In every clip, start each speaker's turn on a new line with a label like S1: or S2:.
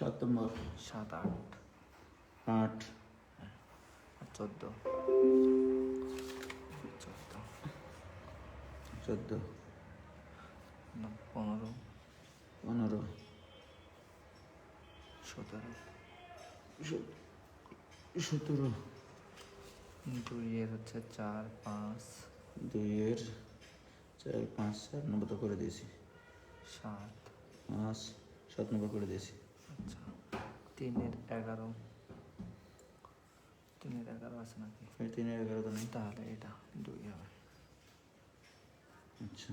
S1: 7 নম্বর
S2: 7 8
S1: 8
S2: 14
S1: 14
S2: 15
S1: 15
S2: 17
S1: 17
S2: 2 এর হচ্ছে 4 5
S1: 2 এর 4 5 7 নম্বর তো করে দিয়েছি
S2: 7
S1: 5 7 নম্বর করে দিয়েছি।
S2: আচ্ছা 3 এর 11 3 এর 11 আছে নাকি?
S1: 3 এর 11 তো নেই,
S2: তাহলে এটা 2 হবে।
S1: আচ্ছা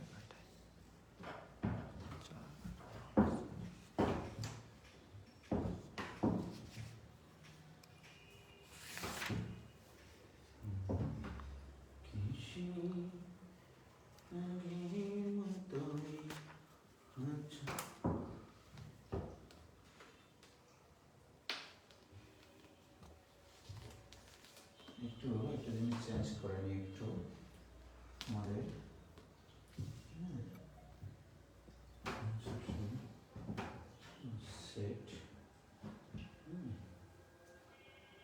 S2: এগারোটায় 4
S1: একটু একটা জিনিস চেঞ্জ করে নিই একটু আমাদের সেট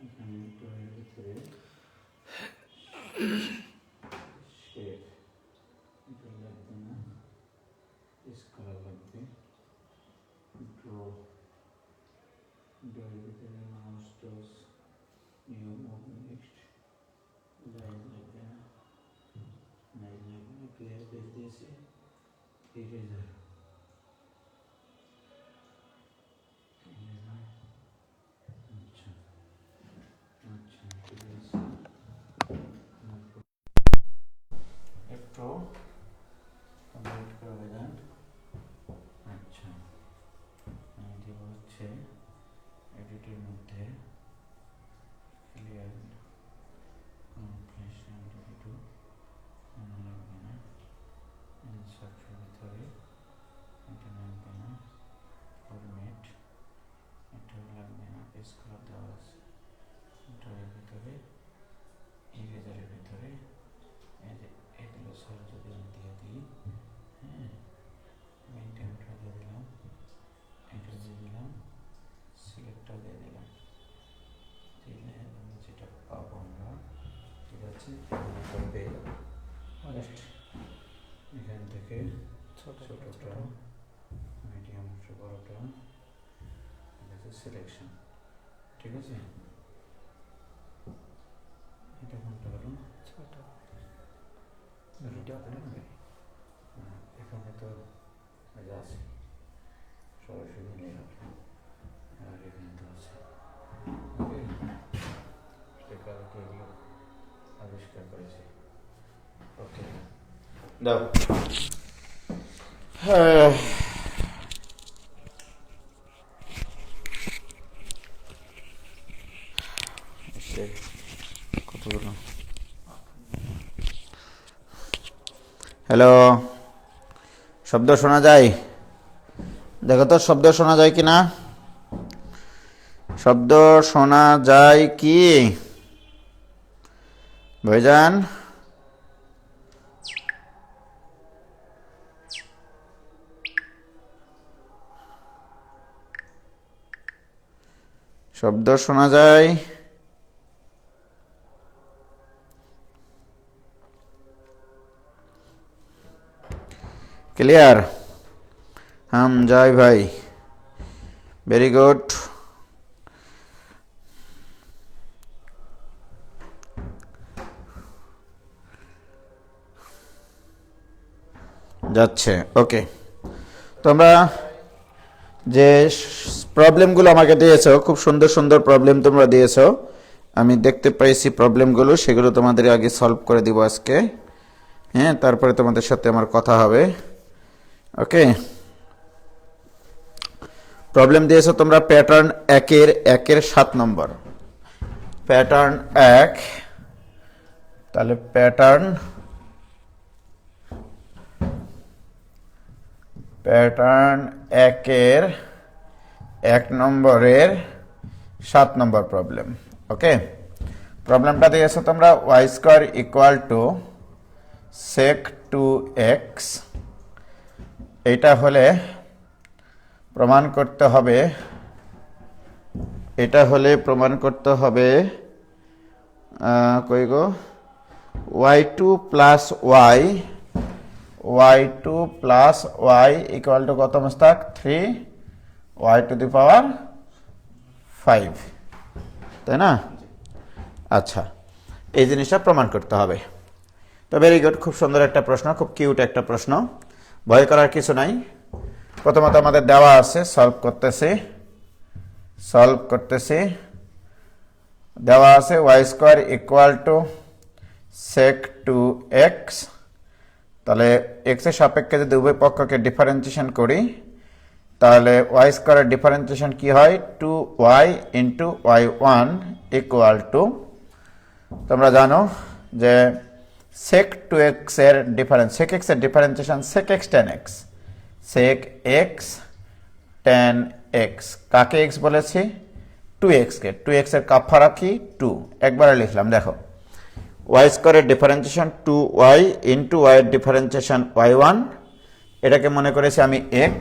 S1: এখানে একটু এর ভিতরে শেপ এটা লাগবে না, স্কয়ার লাগবে, ড্র ড্রয়ের ভিতরে mouse toss new move next line লাগবে না, লাইন লাগবে না, ক্লিয়ার করে দিয়েছি। ইরেজার আচ্ছা আচ্ছা ঠিক আছে, একটু কমপ্লিট করে দেন। আচ্ছা এটি হচ্ছে এডিটের মধ্যে ক্লিয়ার কমপ্লিশন একটু লাগবে না, ইনসার্টের ভিতরে এটা লাগবে না, ফরম্যাট এটাও লাগবে না, স্কয়ার দেওয়া আছে, ড্রয়ের ভিতরে ইরেজারের ভিতরে এই যে এগুলো সব যদি আমি দিয়ে দিই, হ্যাঁ মেনটেনটা দিয়ে দিলাম, এটা দিয়ে দিলাম, সিলেক্টটা দিয়ে দিলাম, দিলে আমি যেটা পাবো আমরা ঠিক আছে পেয়ে যাবো। এখান থেকে ছোটোটা মিডিয়াম বড়োটা এটা হচ্ছে সিলেকশন, ঠিক আছে। এটা কোনটা হলো
S2: ছোট মিডিয়াম লাগবে।
S1: এখানে তো আছে সরাসরি নিয়ে হবে, আর এখানে তো আছে ওকে, কালকে এগুলো আবিষ্কার করেছে। ওকে দাও কতগুলো। হ্যালো, শব্দ শোনা যায়? দেখো তো শব্দ শোনা যায় কি না, শব্দ শোনা যায় কি ভাইজান? শব্দ শোনা যায়? ক্লিয়ার? হাম জয় ভাই, ভেরি গুড। যাচ্ছে ওকে। তোমরা যে প্রবলেমগুলো আমাকে দিয়েছো, খুব সুন্দর সুন্দর প্রবলেম তোমরা দিয়েছো, আমি দেখতে পাইছি প্রবলেমগুলো, সেগুলো তোমাদের আগে সলভ করে দিব আজকে, হ্যাঁ, তারপরে তোমাদের সাথে আমার কথা হবে। ওকে, প্রবলেম দিয়েছো তোমরা প্যাটার্ন 1-এর 7 নম্বর, প্যাটার্ন 1, তাহলে প্যাটার্ন 1-এর 1 নম্বরের 7 নম্বর প্রবলেম। ওকে, প্রবলেমটা দিয়েছো তোমরা y square equal to sec 2x, এইটা হলে প্রমাণ করতে হবে, এটা হলে প্রমাণ করতে হবে কই গো, y2 plus y, y2 plus y equal to কত Mustaq? 3y two the power 5, তাই না? আচ্ছা, এই জিনিসটা প্রমাণ করতে হবে। তো ভেরি গুড, খুব সুন্দর একটা প্রশ্ন, খুব কিউট একটা প্রশ্ন, ভয় করার কিছু নাই। প্রথমত আমাদের দেওয়া আছে, সলভ করতেছি। দেওয়া আছে y square equal to sec 2x, তাহলে x এর সাপেক্ষে যদি উভয় পক্ষকে ডিফারেন্সিয়েশন করি তাহলে ওয়াই স্কোয়ারের ডিফারেন্সিয়েশন কি হয়? 2y into y1 equal two, তোমরা জানো যে sec 2x এর ডিফারেন্স, sec x এর differentiation sec x tan x, sec x tan x, কাকে x বলেছি? 2x কে, 2x এর কাফারা কি? 2, একবারে লিখলাম। দেখো y স্কয়ারের ডিফারেন্সিয়েশন 2y ইন্টু y এর ডিফারেন্সিয়েশন y1, এটাকে মনে করেছি আমি x,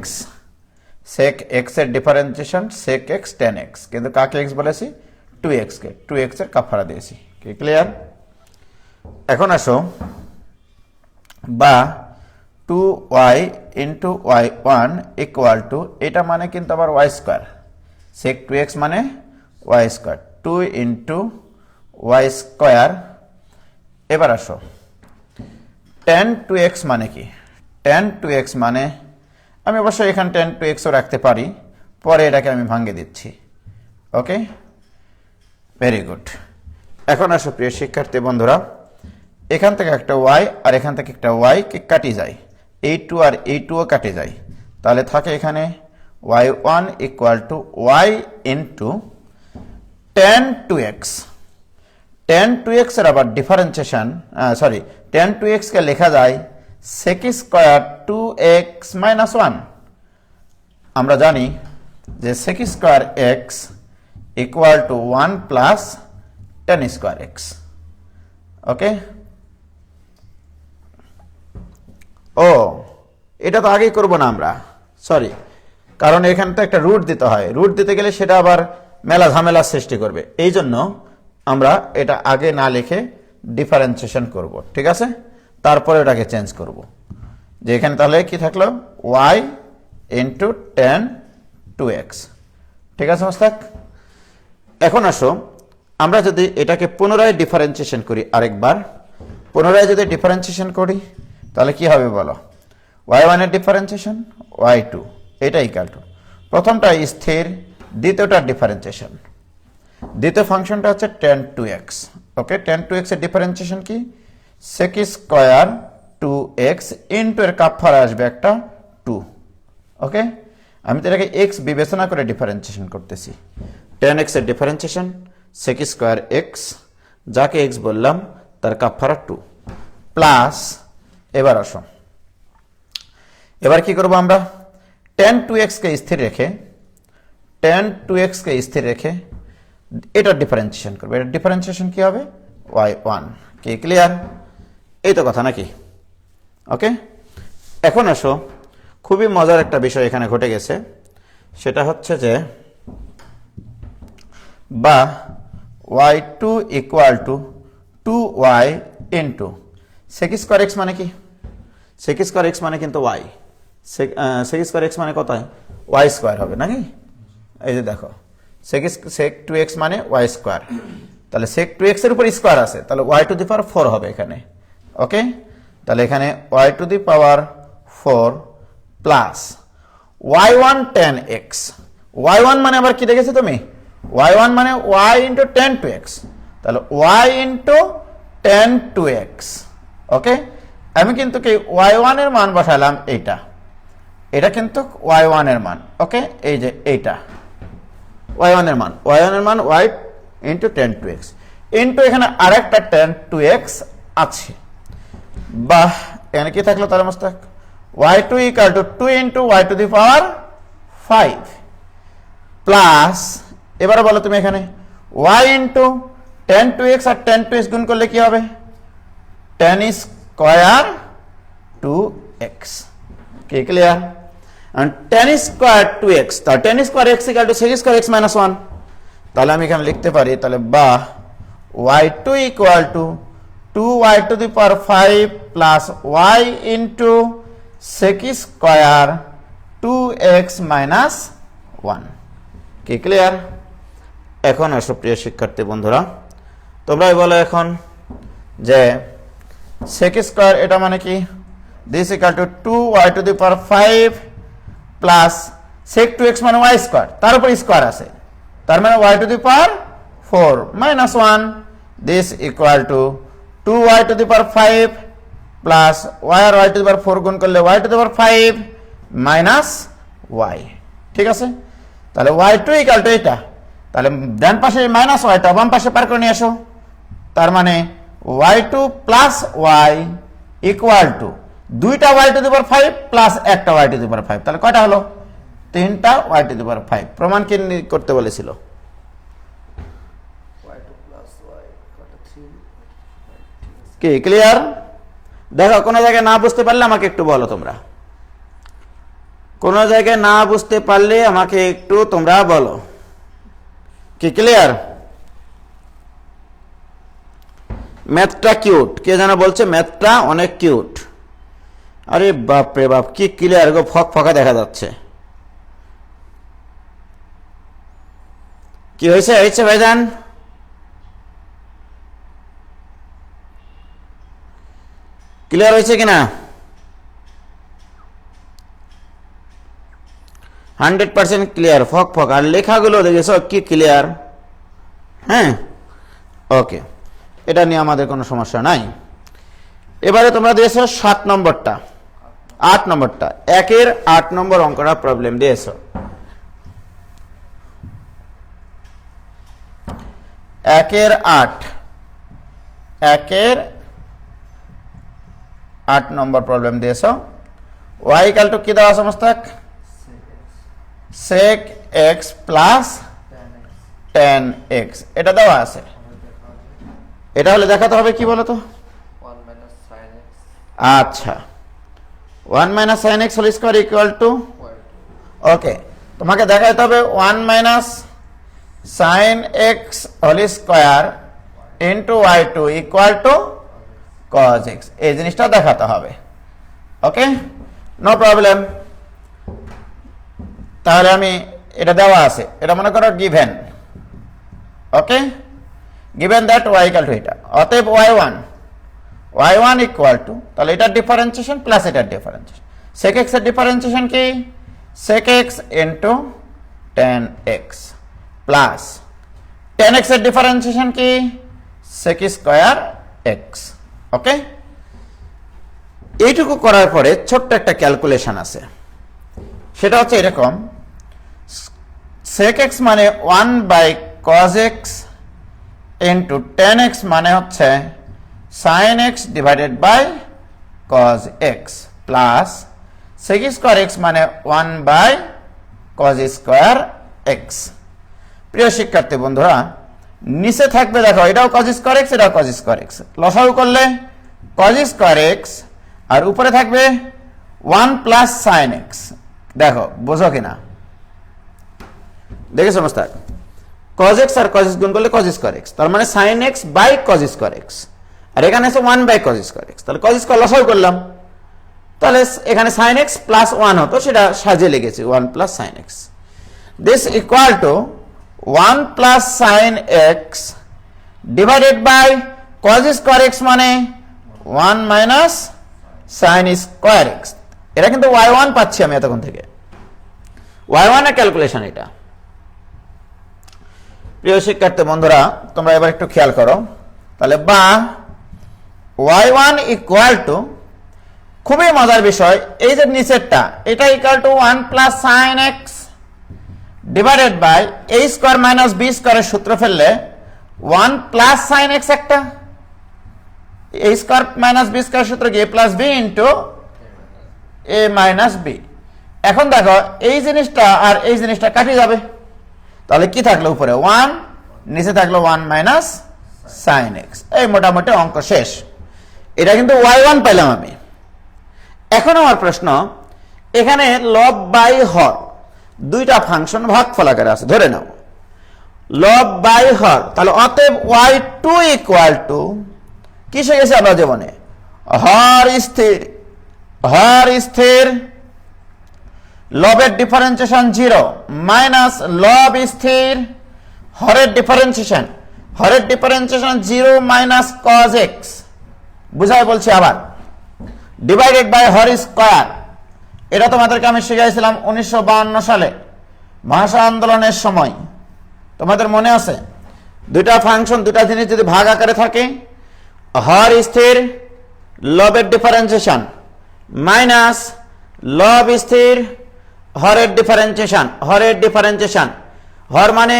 S1: sec x এর differentiation sec x tan x, কিন্তু কাকে x বলেছি? 2x কে, 2x এর কাফারা দিয়েছি। কি ক্লিয়ার? এখন আসো, বা 2y into y1 equal two, এটা মানে কিন্তু আবার y স্কয়ার, sec 2x মানে y square, 2 into y square. এবার আসো, tan 2x মানে কি? tan 2x মানে, আমি অবশ্যই এখানে tan 2x ও রাখতে পারি, পরে এটাকে আমি ভাঙিয়ে দিচ্ছি। ওকে, ভেরি গুড। এখন আসো প্রিয় শিক্ষার্থী বন্ধুরা, এখান থেকে একটা y আর এখান থেকে একটা y কে কাটি যায়, এই 2 আর এই 2 ও কাটে যায়, তাহলে থাকে এখানে y1 equal two y into tan 2x। tan 2x এর আবার ডিফারেন্সিয়েশন, tan 2x কে লেখা যায় sec স্কয়ার 2x মাইনাস 1। আমরা জানি যে sec square x equal to 1 plus tan square x। ওকে, ও এটা তো আগেই করব না আমরা, সরি, কারণ এখানে তো একটা রুট দিতে হয়, রুট দিতে গেলে সেটা আবার মেলা ঝামেলার সৃষ্টি করবে, এই জন্য আমরা এটা আগে না লিখে ডিফারেন্সিয়েশন করব, ঠিক আছে? তারপরে ওটাকে চেঞ্জ করব, যে এখানে তাহলে কি থাকলো? y ইন্টু tan 2x, ঠিক আছে মোস্তাক? এখন আসো, আমরা যদি এটাকে পুনরায় ডিফারেন্সিয়েশন করি, আরেকবার পুনরায় যদি ডিফারেন্সিয়েশন করি তাহলে কি হবে বলো? y1 এর ডিফারেন্সিয়েশন y2, এটা ইকুয়াল টু, প্রথমটা স্থির, দ্বিতীয়টার ডিফারেন্সিয়েশন, দ্বিতীয় ফাংশনটা হচ্ছে tan 2x। ওকে, tan 2x এর ডিফারেন্সিয়েশন কি? sec স্কয়ার 2x ইন্টু এর কাফারা আসবে একটা 2। ওকে, আমি তো এটাকে x বিবেচনা করে ডিফারেন্সিয়েশন করতেছি। tan x এর ডিফারেন্সিয়েশন sec স্কয়ার x, যাকে x বললাম তার কাফারা 2 প্লাস, এবার আসো, এবার কি করব আমরা? tan 2x কে স্থির রেখে, tan 2x কে স্থির রেখে এটা ডিফারেন্সিয়েশন করবে, এটা ডিফারেন্সিয়েশন কি হবে? y1। কি ক্লিয়ার? এই তো কথা নাকি? ওকে, এখন আসো, খুবই মজার একটা বিষয় এখানে ঘটে গেছে, সেটা হচ্ছে যে বা y2 equal two 2y into sec square x মানে কি? sec স্কয়ার x মানে কিন্তু y, sec স্কয়ার x মানে কত হয়? y স্কয়ার হবে নাকি? এই যে দেখো, sec 2x মানে y স্কয়ার, তাহলে sec 2x এর উপর স্কয়ার আছে, তাহলে y টু দি পাওয়ার 4 হবে এখানে। ওকে, তাহলে এখানে y to the power 4 plus y1 tan x, y1 মানে আবার কি দেখেছো তুমি? y1 মানে y ইন্টু tan 2x, তাহলে y ইন্টু tan 2x। ওকে, আমি কিন্তু কি y1 এর মান বসালাম, এইটা, এটা কিন্তু y1 এর মান। ওকে, এই যে এইটা y1 এর মান, y1 এর মান y into tan 2x into এখানে আরেকটা tan 2x আছে, বাহ, এখানে কি থাকলো তাহলে Mostak? y2 equal to 2 into y to the power 5 plus, এবারে বলো তুমি এখানে y ইন্টু tan 2x আর tan 2x গুণ করলে কি হবে? tan square 2x। কি clear? and tan square 2x, তাহলে tan square x equal to sec square x minus 1, তাহলে আমি এখানে লিখতে পারি তাহলে বা y2 equal to 2y to the power 5 plus y into sec square 2x minus 1। কি ক্লিয়ার? এখন আসো প্রিয় শিক্ষার্থী বন্ধুরা, তোমরাই বলো এখন যে sec স্কয়ার এটা মানে কি, this equal to 2y to the power 5 plus sec 2x মানে y স্কয়ার, তার উপর স্কয়ার আছে, তার মানে y to the power 4 minus 1, this equal to 2y to the power 5 plus y R y to the power 4 গুণ করলে y to the power 5 minus y। ঠিক আছে, তাহলে y2 equal to এটা, তাহলে ডান পাশে মাইনাস ওয়াইটা বাম পাশে পার করে নিয়ে আসো, তার মানে y2 plus y equal to দুইটা y to the power 5 plus একটা y টু দি পাওয়ার 5, তাহলে কয়টা হলো? তিনটা y টু দি পাওয়ার 5। প্রমাণ কি করতে বলেছিল? কি ক্লিয়ার? দেখো কোনো জায়গায় না বুঝতে পারলে আমাকে একটু বলো, তোমরা কোনো জায়গায় না বুঝতে পারলে আমাকে একটু তোমরা বলো। কি ক্লিয়ার? ম্যাথটা কিউট, কে যেন বলছে ম্যাথটা অনেক কিউট। আরে বাপ রে বাপ, কি ক্লিয়ার গো, ফক ফকা দেখা যাচ্ছে। কি হয়েছে হয়েছে ভাইজান? ক্লিয়ার হয়েছে কিনা? 100% ক্লিয়ার, ফক ফক। আর লেখাগুলো দেখেছো কি ক্লিয়ার? হ্যাঁ, ওকে, এটা নিয়ে আমাদের কোনো সমস্যা নাই। এবারে তোমরা দিয়েছো 7 নম্বরটা, 8 নম্বরটা, 1-এর 8 নম্বর অঙ্কটা প্রবলেম দিয়েছো। 1-এর 8 নম্বর প্রবলেম দিয়েছো। y ইকুয়াল টু কি দেওয়া সমস্ত? sec x plus tan x, এটা দেওয়া আছে। এটা হলে দেখাতে হবে কি বলো তো? আচ্ছা, 1 minus sin x whole square equal to, ওকে, তোমাকে দেখাতে হবে 1 minus sin x whole square into y2 equal to cos x, এই জিনিসটা দেখাতে হবে। ওকে, নো প্রবলেম। তাহলে আমি এটা দেওয়া আছে, এটা মনে করো given. Okay, given that y equal to এটা, অতএব y1 equal to, তাহলে এটার ডিফারেন্সিয়েশন প্লাস এটার ডিফারেন্সিয়েশন, sec x এর ডিফারেন্সিয়েশন কি? sec x into tan x plus tan x এর ডিফারেন্সিয়েশন কি? sec square x। ওকে, এইটুকু করার পরে ছোট্ট একটা ক্যালকুলেশন আছে, সেটা হচ্ছে এরকম, sec x মানে 1 by cos x into tan x মানে হচ্ছে sin x divided by cos x plus sec square x মানে 1 বাই cos স্কয়ার x। প্রিয় শিক্ষার্থী বন্ধুরা, নিচে থাকবে দেখো এটাও cos স্কয়ার x, এটাও cos স্কয়ার x, লসাগু করলে cos স্কয়ার x, আর উপরে থাকবে 1 প্লাস sin x। দেখো বোঝো কিনা, দেখে সমস্ত cos x আর cos x গুণ করলে cos স্কয়ার x, তার মানে sin x by cos square x, আর এখানে আছে 1 বাই cos স্কয়ার x, তাহলে cos স্কয়ার লসাগু করলাম, তাহলে এখানে sin x প্লাস 1 হতো, সেটা সাজিয়ে লিখেছি 1 plus sin x। This equal to 1 plus sin x divided by cos square x মানে 1 মাইনাস sin স্কয়ার x। এটা কিন্তু y1 পাচ্ছি আমি এতক্ষণ থেকে, y1 এর ক্যালকুলেশন এটা। প্রিয় শিক্ষার্থী বন্ধুরা, তোমরা এবার একটু খেয়াল করো, তাহলে বা y1 ইকুয়াল টু, খুবই মজার বিষয়, এই যে নিচেরটা এটা equal to 1 plus sin x divided by a square minus b স্কয়ারের সূত্র ফেললে 1 প্লাস sin x, একটা a স্কয়ার মাইনাস b স্কয়ারের সূত্র কি a plus b into a minus b। এখন দেখো এই জিনিসটা আর এই জিনিসটা কাটি যাবে, তাহলে কি থাকলো উপরে 1, নিচে থাকলো 1 মাইনাস sin x। এই মোটামুটি অঙ্ক শেষ। এটা কিন্তু y1 পেলাম আমি। এখন আমার প্রশ্ন, এখানে লব বাই হর দুইটা ফাংশন ভাগফল আকারে আছে, ধরে নাও লব বাই হর, তাহলে অতএব y2 ইকুয়াল টু কি শিখেছি আমরা জীবনে, হর স্থির লবের ডিফারেন্সিয়েশন 0 মাইনাস লব স্থির হরের ডিফারেন্সিয়েশন 0 মাইনাস cos x, বুঝাই বলছি আবার, ডিভাইডেড বাই হর স্কয়ার। এটা তোমাদেরকে আমি শিখাইছিলাম 1952 সালে ভাষা আন্দোলনের সময়, তোমাদের মনে আছে? দুইটা ফাংশন দুইটা জিনিস যদি ভাগ আকারে থাকে, হর স্থির লবের ডিফারেন্সিয়েশন মাইনাস লব স্থির হরের ডিফারেন্সিয়েশন, হর মানে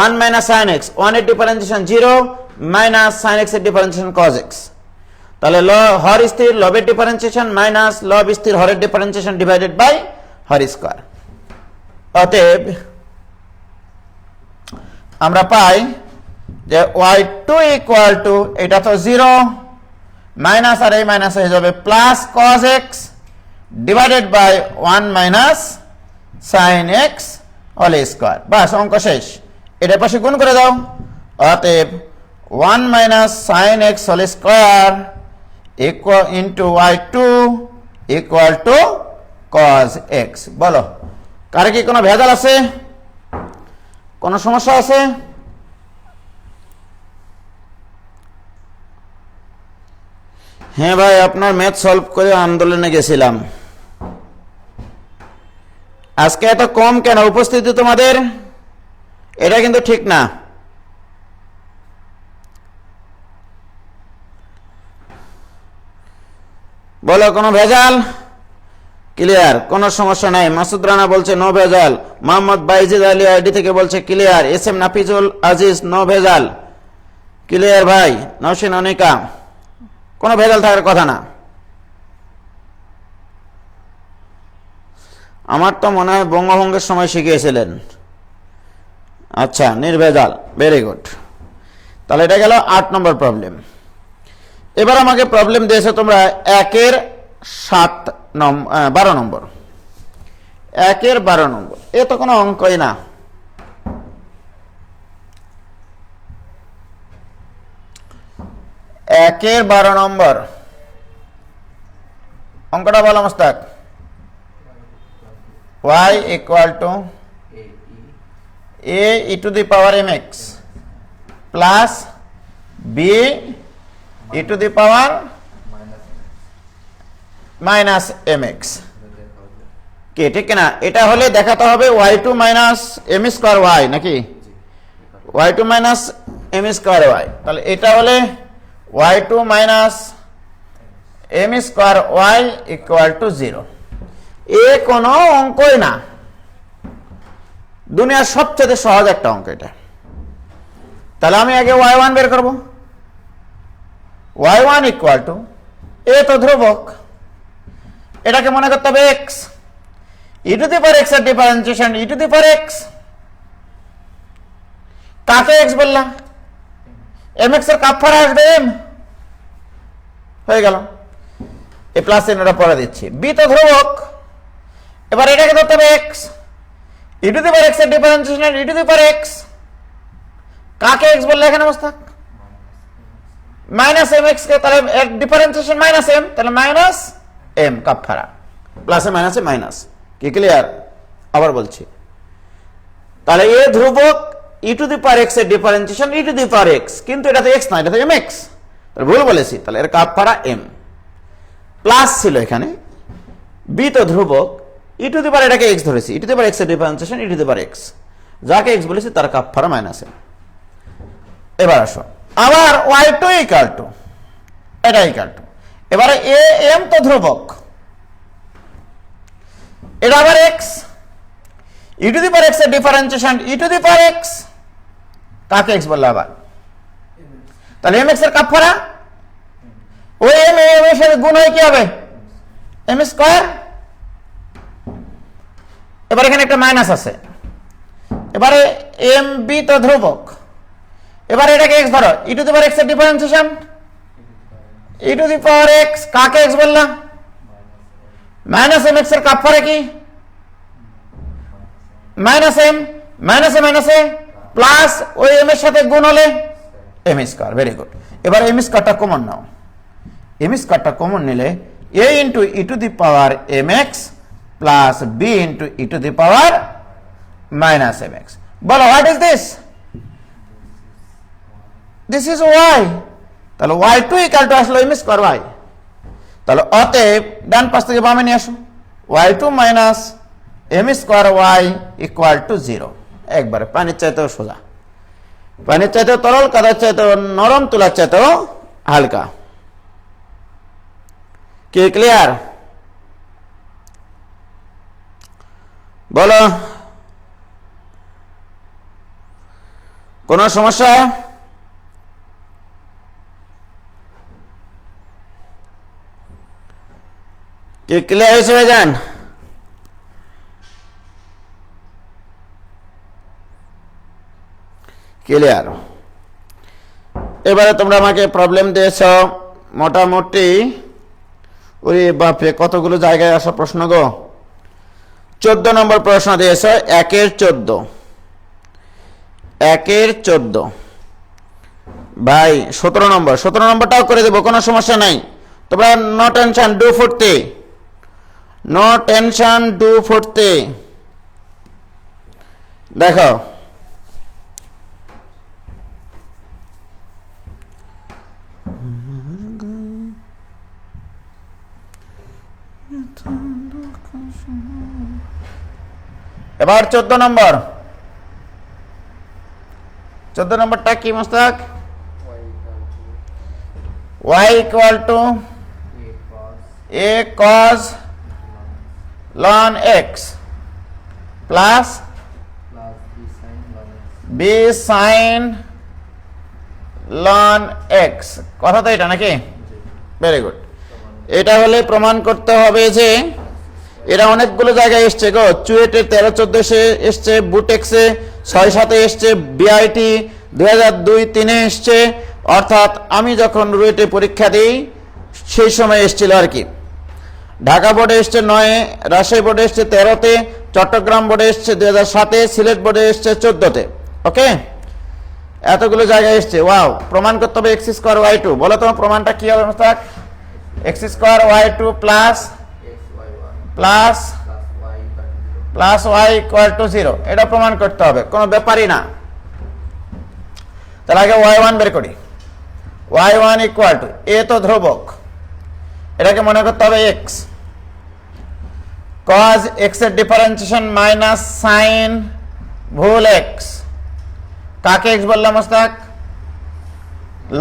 S1: 1 মাইনাস sin x, 1 এর ডিফারেন্সিয়েশন 0 মাইনাস sin x এর ডিফারেন্সিয়েশন cos x, তাহলে হর স্থির লবের ডিফারেন্সিয়েশন মাইনাস লব স্থির হরের ডিফারেন্সিয়েশন ডিভাইডেড বাই হর স্কয়ার। অতএব আমরা পাই যে y2 ইকুয়াল টু, এটা তো 0 মাইনাস আর এই মাইনাস হয়ে যাবে plus cos x divided by 1 minus sin x whole square. বাস, অঙ্ক শেষ। এটার পাশে গুণ করে দাও। অতএব 1 minus sin x whole square equal into y2 equal to cos x। বলো, কারে কি কোনো ভেজাল আছে, কোনো সমস্যা আছে? হ্যাঁ ভাই, আপনার ম্যাথ সলভ করে আন্দোলনে গেছিলাম। আজকে এত কম কেন উপস্থিতি তোমাদের? এটা কিন্তু ঠিক না। বলো, কোনো ভেজাল? ক্লিয়ার, কোনো সমস্যা নাই। মাসুদ রানা বলছে নো ভেজাল। মোহাম্মদ বাইজিদ আলী আইডি থেকে বলছে clear. S M Nafizul Aziz no ভেজাল। ক্লিয়ার ভাই। নওশিন অনিকা, কোনো ভেজাল থাকার কথা না। আমার তো মনে হয় বঙ্গভঙ্গের সময় শিখিয়েছিলেন। আচ্ছা, নির্ভেজাল, ভেরি গুড। তাহলে এটা গেল 8 নম্বর প্রবলেম। এবার আমাকে প্রবলেম দিয়েছে তোমরা 1-এর 12 নম্বর। 1-এর 12 নম্বর, এ তো কোনো অঙ্কই না। একের 12 নম্বর অঙ্কটা বলো Mostak. y equal to a e to the power mx plus b e to the power মাইনাস mx, কি ঠিক না? এটা হলে দেখাতে হবে y2 minus m square y নাকি y2 minus m square y। তাহলে এটা হলে y2 minus m square y equal to 0। এ কোনো অঙ্কই না, দুনিয়ার সবচেয়ে সহজ একটা অঙ্ক এটা। তাহলে আমি আগে y1 বের করব। y1 ইকুয়াল টু, এ তো ধ্রুবক, এটাকে মনে করতে হবে x, e to the power x এর differentiation e to the power x। কাকে x বললাম? mx এর কাপড় আসবে m, হয়ে গেল। এ প্লাস চিহ্নটা পরে দিচ্ছি। b তো ধ্রুবক, এবার এটাকে ধরতে হবে x, e to the power x এর differentiation e to the power x। কাকে x বললে এখানে অবস্থা? মাইনাস mx কে, তাহলে এর ডিফারেন্সিয়েশন মাইনাস m, তাহলে মাইনাস m কাপড়া, প্লাসে মাইনাসে মাইনাস। কি ক্লিয়ার? আবার বলছি, তাহলে এ ধ্রুবক e to the power x এর differentiation e to the power x, কিন্তু এটা তো x না, এটা তো mx, তাহলে ভুল বলেছি। তাহলে এর কাপড়া m প্লাস ছিল এখানে, b তো ধ্রুবক, e টু দি পাওয়ার এটাকে x ধরেছি, e to the power x এর differentiation e to the power x, যাকে x বলেছি তার কাপড়া মাইনাস m। এবার আসো, আবার y2 ইকুয়াল টু, এটা ইকুয়াল টু, এবারে a m তো ধ্রুবক, এটা আবার x, e to the power x এর differentiation e to the power x, কাকে x বললে আবার? তাহলে mx এর কাপড়া, ওই m এর সাথে গুণ হয় কি হবে? m square. এবার এখানে একটা মাইনাস আছে, এবারে mb তো ধ্রুবক, এবারে এটাকে x ধরো, e to the power x এর differentiation e to the power x, কাকে x বললাম? মাইনাস এম এক্স এর কাপড়ে কি মাইনাস এম মাইনাসে প্লাস ওই এম এর সাথে গুণ হলে এম স্কয়ার। Very good. এবার এম স্কয়ারটা কমন নাও। এম স্কয়ারটা কমন নিলে a into E to the power M X plus B into E to the power minus M X. বলো what is this? This is y. তাহলে y two equal to আসলো M square y. তাহলে অতএব ডান পাশ থেকে বামে নিয়ে আসো, y two minus M square y equal to 0। একবারে পানির চাইতেও সোজা, পানির চাইতেও তরল, কাদার চাইতেও নরম, তুলার চাইতেও হালকা। কি ক্লিয়ার? বলো কোনো সমস্যা? কি ক্লিয়ার হয়েছে ভাইজান? ক্লিয়ার। এবারে তোমরা আমাকে প্রবলেম দিয়েছ মোটামুটি, ওরে বাপরে কতগুলো জায়গায় আসা প্রশ্ন গো। 14 নম্বর প্রশ্ন দিয়েছ, 1 এর 14। 1 এর 14 ভাই 17 নম্বর, 17 নম্বরটাও করে দেবো, কোনো সমস্যা নাই। তোমরা নো টেনশন, ডু ফুটতে, নো টেনশন, ডু ফুটতে। দেখো এবার 14 নম্বর, 14 নম্বরটা কি Mostak? y equal to a cos ln x plus b sin ln x। কথা তো এটা নাকি? Very good. এটা হলে প্রমাণ করতে হবে যে এরা অনেকগুলো জায়গায় এসছে গো। চুয়েটে 13-14 এসছে, বুটেক্সে 6-7 এসছে, বিআইটি 2002-03 এসছে। অর্থাৎ আমি যখন রুয়েটে পরীক্ষা দিই সেই সময় এসছিল আর কি। ঢাকা বোর্ডে এসছে 9-এ, রাজশাহী বোর্ডে এসছে 13-তে, চট্টগ্রাম বোর্ডে এসছে 2007-এ, সিলেট বোর্ডে এসছে 14-তে। ওকে, এতগুলো জায়গায় এসছে। ওয়াও, প্রমাণ করতে হবে এক্স স্কোয়ার ওয়াই টু। বলো তোমার প্রমাণটা কি হবে Mostak? X square y two plus y equal to 0, এটা প্রমাণ করতে হবে, কোনো ব্যাপারই না। তাহলে আগে y1 বের করি। y1 ইকুয়াল টু, এ তো ধ্রুবক, এটাকে মনে করতে হবে x, cos x এর ডিফারেন্সিয়েশন মাইনাস সাইন ভুল x। কাকে x বললাম মোস্তাক?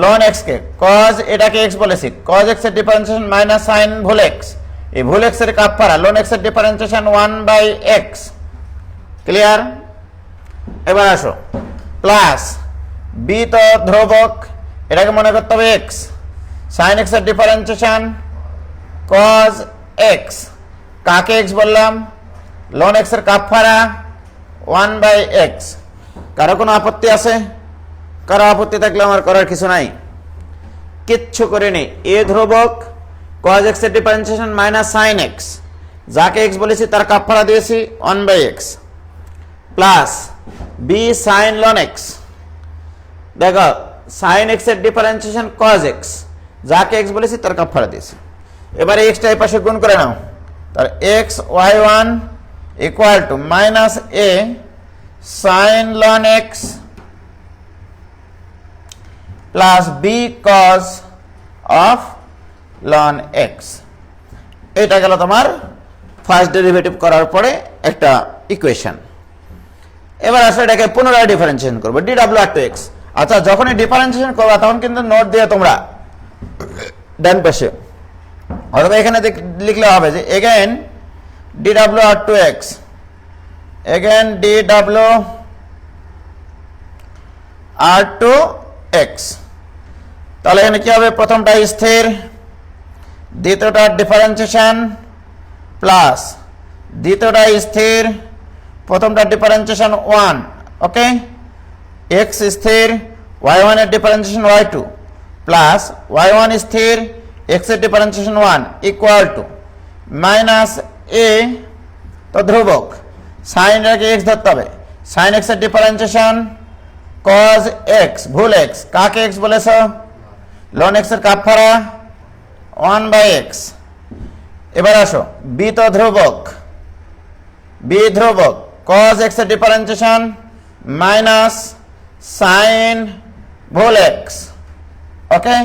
S1: ln x কে। cos এটাকে x বলেছি, cos x এর ডিফারেন্সিয়েশন মাইনাস সাইন ভুল x। এই ভুল x এর কাপড়া ln x এর ডিফারেন্সিয়েশন 1/x। ক্লিয়ার? এবার আসো, প্লাস b তো ধ্রুবক, এটাকে মনে করতে হবে x, sin x এর ডিফারেন্সিয়েশন cos x। কাকে x বললাম? ln x এর কাপড়া 1/x। কারো কোনো আপত্তি আছে? কারো আপত্তি থাকলে আমার করার কিছু নাই, কিচ্ছু করিনি। এ ধ্রুবক, cos x এর ডিফারেন্সিয়েশন মাইনাস sin x, যাকে x বলেছি তার কাপড়া দিয়েছি 1/x, plus b sin ln x। দেখো sin x এর ডিফারেন্সিয়েশন cos x, যাকে x বলেছি তার কাপড়া দিয়েছি। এবারে x টা এই পাশে গুণ করে নাও, তাহলে x y1 equal to minus a sin ln x plus b cos of ln x। এটা গেল তোমার ফার্স্ট ডেরিভেটিভ করার পরে একটা ইকুয়েশন। এবার আসলে এটাকে পুনরায় ডিফারেন্সিয়েশন করবো, dw/x। আচ্ছা, যখনই ডিফারেন্সিয়েশন করবা তখন কিন্তু নোট দিয়ে তোমরা ডান পাশে অথবা এখানে লিখলে হবে যে এগেন dw/x, এগেন dw/x। তাহলে এখানে কি হবে? প্রথমটা স্থির, দ্বিতীয়টা ডিফারেন্সিয়েশন প্লাস দ্বিতীয়টা স্থির, প্রথমটা ডিফারেন্সিয়েশন 1। ওকে, x স্থির, y1 এর ডিফারেন্সিয়েশন y2 প্লাস y1 স্থির, x এর differentiation 1 equal to minus A তো ধ্রুবক, সাইনটাকে এক্স ধরতে হবে, সাইন এক্স এর ডিফারেন্সিয়েশন কজ এক্স, ভুল এক্স, কাকে এক্স বলেছ, লন এক্স এর কাপ ফাড়া 1/x। এবার আসো বি তো ধ্রুবক, বি ধ্রুবক, কজ এক্স এর ডিফারেন্সিয়েশন মাইনাস সাইন ভুল এক্স, ওকে,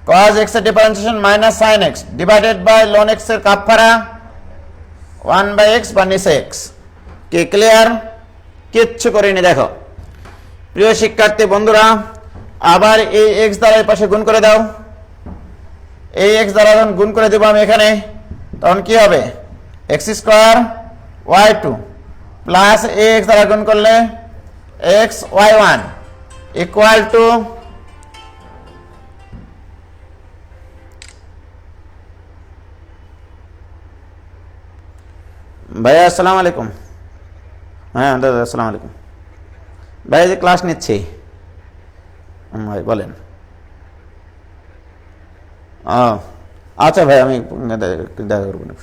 S1: cos x এর differentiation minus sin x divided by ln x এর কাপ ফাড়া 1/x বা নিচে x। কি ক্লিয়ার? কিচ্ছু করিনি। দেখো প্রিয় শিক্ষার্থী বন্ধুরা, আবার এই x দ্বারা এই পাশে গুণ করে দাও, এই x দ্বারা যখন গুণ করে দেব আমি এখানে, তখন কি হবে, x square y2 plus ax দ্বারা গুণ করলে x y1 ইকুয়াল টু, ভাইয়া আসসালামু আলাইকুম। হ্যাঁ দাদা আসসালামু আলাইকুম। ভাই যে ক্লাস নিচ্ছি, ভাই বলেন। আচ্ছা ভাই আমি দেখা করবো না।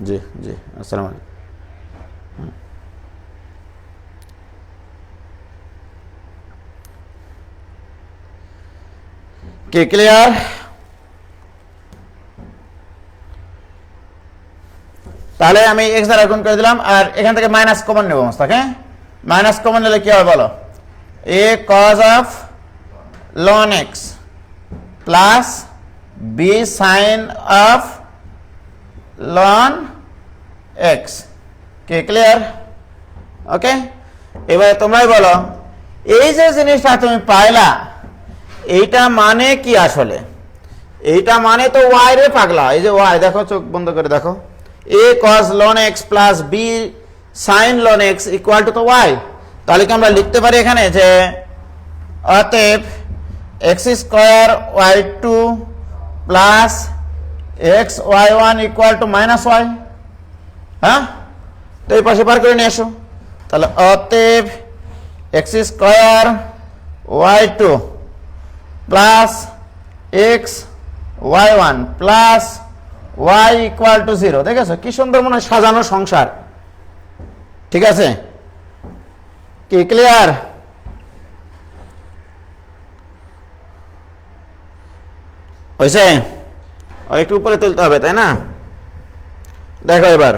S1: জি জি আসসালামু আলাইকুম। কি ক্লিয়ার? তাহলে আমি এক্স দ্বারা গুণ করে দিলাম, আর এখান থেকে মাইনাস কমন নেব মস্তাক। হ্যাঁ, মাইনাস কমন নিলে কি হবে বলো, a cos of ln x plus b sine of ln x. কি ক্লিয়ার? ওকে, এবারে তোমরাই বলো, এই যে জিনিসটা তুমি পাইলা এইটা মানে কি আসলে? এইটা মানে তো ওয়াই রে পাগলা, এই যে ওয়াই, দেখো চোখ বন্ধ করে দেখো, a cos ln x plus b sin ln x equal to তো y। তাহলে কি আমরা লিখতে পারি এখানে যে অতএব x square y2 plus x y1 equal to minus y। হ্যাঁ, তো এই পাশে পার করে নিয়ে আসো, তাহলে অতএব x square y2 plus x y1 plus y equal to 0। দেখেছো কি সুন্দর মনে সাজানো সংসার? ঠিক আছে, কি ক্লিয়ার? হয়েছে? একটু উপরে তুলতে হবে তাই না? দেখো এবার,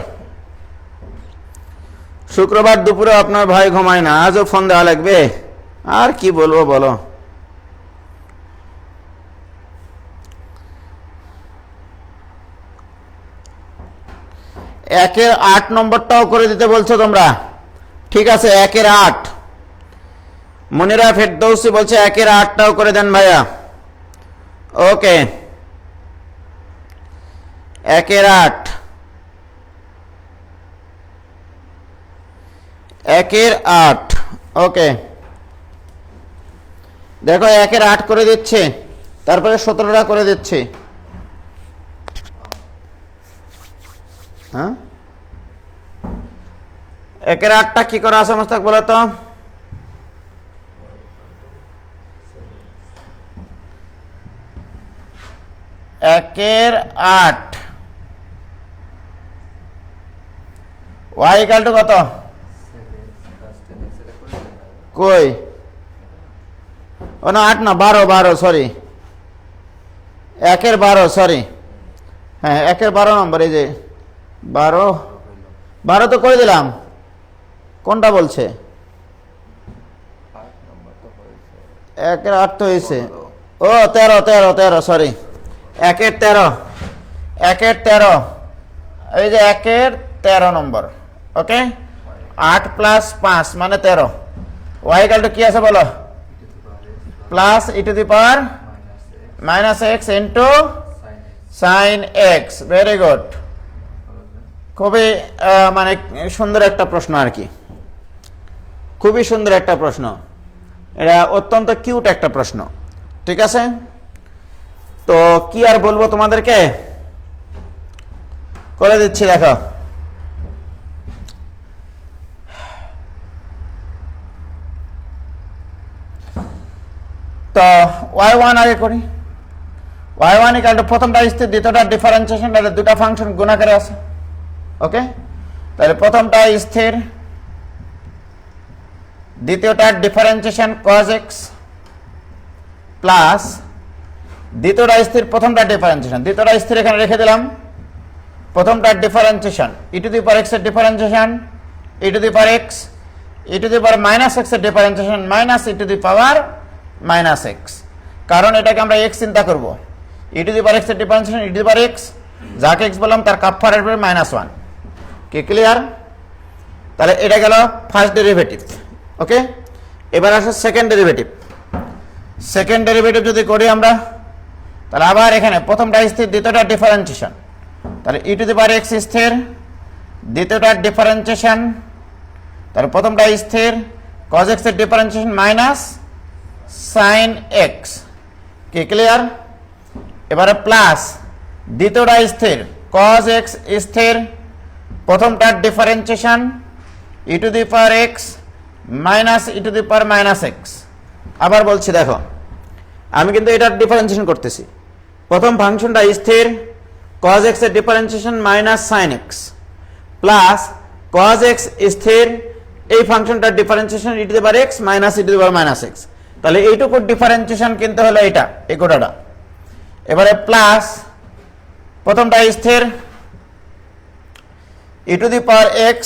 S1: শুক্রবার দুপুরে আপনার ভাই ঘুমায় না, আজও ফোন দেওয়া লাগবে, আর কি বলবো বলো। একের 8 নম্বরটাও করে দিতে বলছো তোমরা, ঠিক আছে? একের 8 মনিরা ফেরদৌসি বলছে একের 8টাও করে দেন ভাইয়া। ওকে, একের 8, একের 8, ওকে। দেখো একের 8 করে দিচ্ছে, তারপরে 17টা করে দিচ্ছে। হ্যাঁ, একের 8টা কি করা আছে মোস্তাক বলো তো? একের 8 y ইকুয়াল টু কত? কই, ও না 8 না 12, সরি, একের 12, সরি, হ্যাঁ একের 12 নম্বর, এই যে 12 তো করে দিলাম, কোনটা বলছে? একের 8 তো হয়েছে, ও 13, সরি, একের 13, একের 13, এই যে একের 13 নম্বর। ওকে, 8 প্লাস 5 মানে 13, y ইকুয়াল টু কি আছে বলো? Plus E to the power minus x into sine x. Very good, খুবই মানে সুন্দর একটা প্রশ্ন আর কি, খুবই সুন্দর একটা প্রশ্ন, এটা অত্যন্ত কিউট একটা প্রশ্ন। ঠিক আছে, তো কি আর বলবো তোমাদেরকে, করে দিচ্ছি। দেখো তো y1 আগে করি, y1 ইকুয়াল টু প্রথমটা স্থির দ্বিতীয়টা ডিফারেন্সিয়েশন, তাহলে দুটো ফাংশন গুণাকারে আছে। ওকে, তাহলে প্রথমটা স্থির দ্বিতীয়টা ডিফারেন্সিয়েশন cos x প্লাস দ্বিতীয়টা স্থির প্রথমটা ডিফারেন্সিয়েশন, দ্বিতীয়টা স্থির এখানে রেখে দিলাম, প্রথমটা differentiation e to the power x এর differentiation e to the power x, e to the power minus x এর differentiation minus e to the power minus x, কারণ এটাকে আমরা x চিন্তা করব। e to the power x এর differentiation e to the power x, যাকে x বললাম তার কাপড় আসবে -1। কি ক্লিয়ার? তাহলে এটা গেল ফার্স্ট ডেরিভেটিভ। ওকে, এবার আসে সেকেন্ড ডেরিভেটিভ। সেকেন্ড ডেরিভেটিভ যদি করি আমরা, তাহলে আবার এখানে প্রথমটা স্থির দ্বিতীয়টা ডিফারেন্সিয়েশন, তাহলে e to the power x স্থির দ্বিতীয়টা ডিফারেন্সিয়েশন, তাহলে প্রথমটা স্থির cos x এর ডিফারেন্সিয়েশন মাইনাস sin x। কি ক্লিয়ার? এবারে প্লাস দ্বিতীয়টা স্থির cos x স্থির প্রথমটার differentiation e to the power x minus e to the power minus x। আবার বলছি দেখো, আমি কিন্তু এটার ডিফারেন্সিয়েশন করতেছি। প্রথম ফাংশনটা স্থির cos x এর differentiation minus sin x plus cos x স্থির এই ফাংশনটার differentiation e to the power x minus e to the power minus x। তাহলে এইটুকুর ডিফারেন্সিয়েশন কিন্তু হলো এটা, এই গোটাটা। এবারে প্লাস প্রথমটা স্থির e to the power x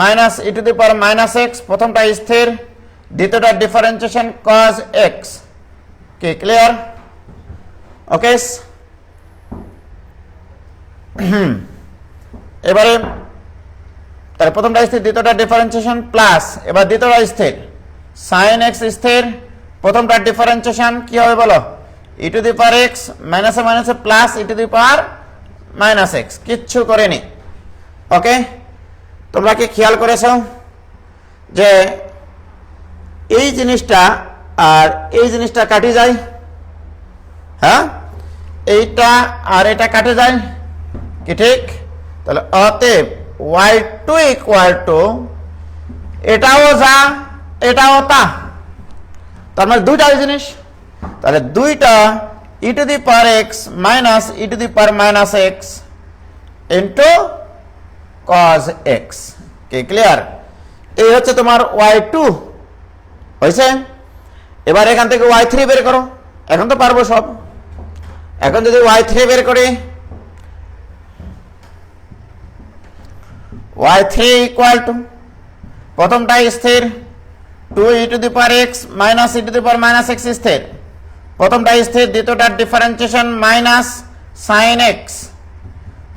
S1: minus e to the power minus x, প্রথমটা স্থির দ্বিতীয়টা ডিফারেন্সিয়েশন cos x। কি ক্লিয়ার? ওকে, এবারে তাহলে প্রথমটা স্থির দ্বিতীয়টা ডিফারেন্সিয়েশন প্লাস, এবার দ্বিতীয়টা স্থির sin x স্থির প্রথমটা ডিফারেন্সিয়েশন কি হবে বলো? e to the power x মাইনাসে মাইনাসে plus e to the power minus x, কিচ্ছু করেনি। ওকে, তোমরা কি খেয়াল করেছো যে এই জিনিসটা আর এই জিনিসটা কাটি যায়? হ্যাঁ, এইটা আর এটা কাটে যায় কি ঠিক? তাহলে অতএব y2 ইকুয়াল টু এটাও যা এটাও তা, তার মানে দুইটাই জিনিস। তাহলে দুইটা e to the power x minus e to the power minus x into cos x। কি ক্লিয়ার? এই হচ্ছে তোমার y2 হয়েছে। এবার এখান থেকে y3 বের করো, এখন তো পারবো সব। এখন যদি y3 বের করি, y3 ইকুয়াল টু প্রথমটা স্থির 2 e to the power x minus e to the power minus x স্থির, প্রথমটা স্থির দ্বিতীয়টার ডিফারেন্সিয়েশন মাইনাস sin x,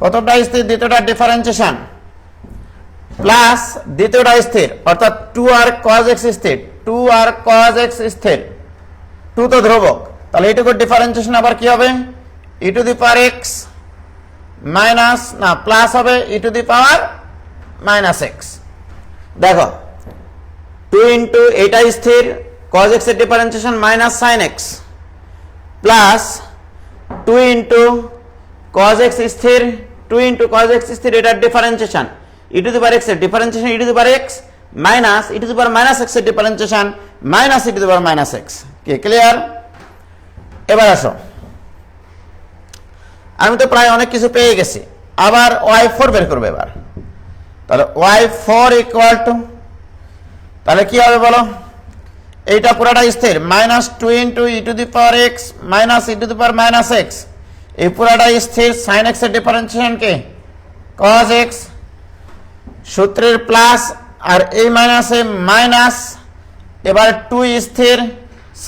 S1: প্রথমটা স্থির দ্বিতীয়টার ডিফারেন্সিয়েশন প্লাস দ্বিতীয়টা স্থির অর্থাৎ 2r cos x স্থির, 2r cos x স্থির, 2 তো ধ্রুবক, তাহলে এইটুকুর ডিফারেন্সিয়েশন আবার কি হবে? e to the power x minus না প্লাস হবে e to the power minus x। দেখো 2 ইন্টু এটা স্থির cos x এর differentiation minus sin x plus 2 into cos x স্থির 2 ইন্টু cos x স্থির এটার differentiation e to the power x এর differentiation e to the power x minus e to the power minus x এর differentiation minus e to the power minus x। কি clear? এবার আসো, আমি তো প্রায় অনেক কিছু পেয়ে গেছি, আবার y4 বের করবে এবার। তাহলে y4 ইকুয়াল টু, তাহলে কি হবে বলো? এইটা পুরাটা স্থির minus 2 into e to the power x minus e to the power minus x, এই পুরাটা স্থির sin x এর ডিফারেন্সিয়েশন কে cos x, সূত্রের প্লাস আর এই মাইনাসে মাইনাস, এবার 2 স্থির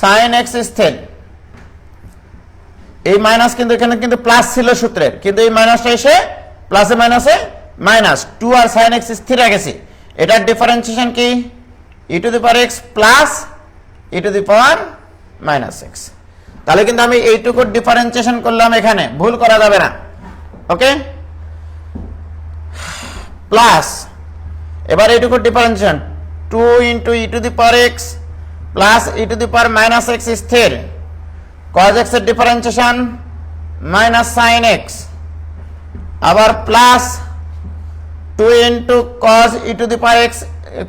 S1: sin x স্থির, এই মাইনাস কিন্তু এখানে কিন্তু প্লাস ছিল সূত্রের, কিন্তু এই মাইনাসটা এসে প্লাসে মাইনাসে মাইনাস, 2 আর sin x স্থির রেখেছি, এটার ডিফারেন্সিয়েশন কি e to the power x plus e to the power minus x। তাহলে কিন্তু আমি এইটুকুর ডিফারেন্সিয়েশন করলাম, এখানে ভুল করা যাবে না। ওকে, প্লাস এবার এইটুকুর differentiation 2 into e to the power x plus e to the power minus x স্থির, cos x এর ডিফারেন্সিয়েশন মাইনাস sin x, আবার plus 2 into cos e to the power x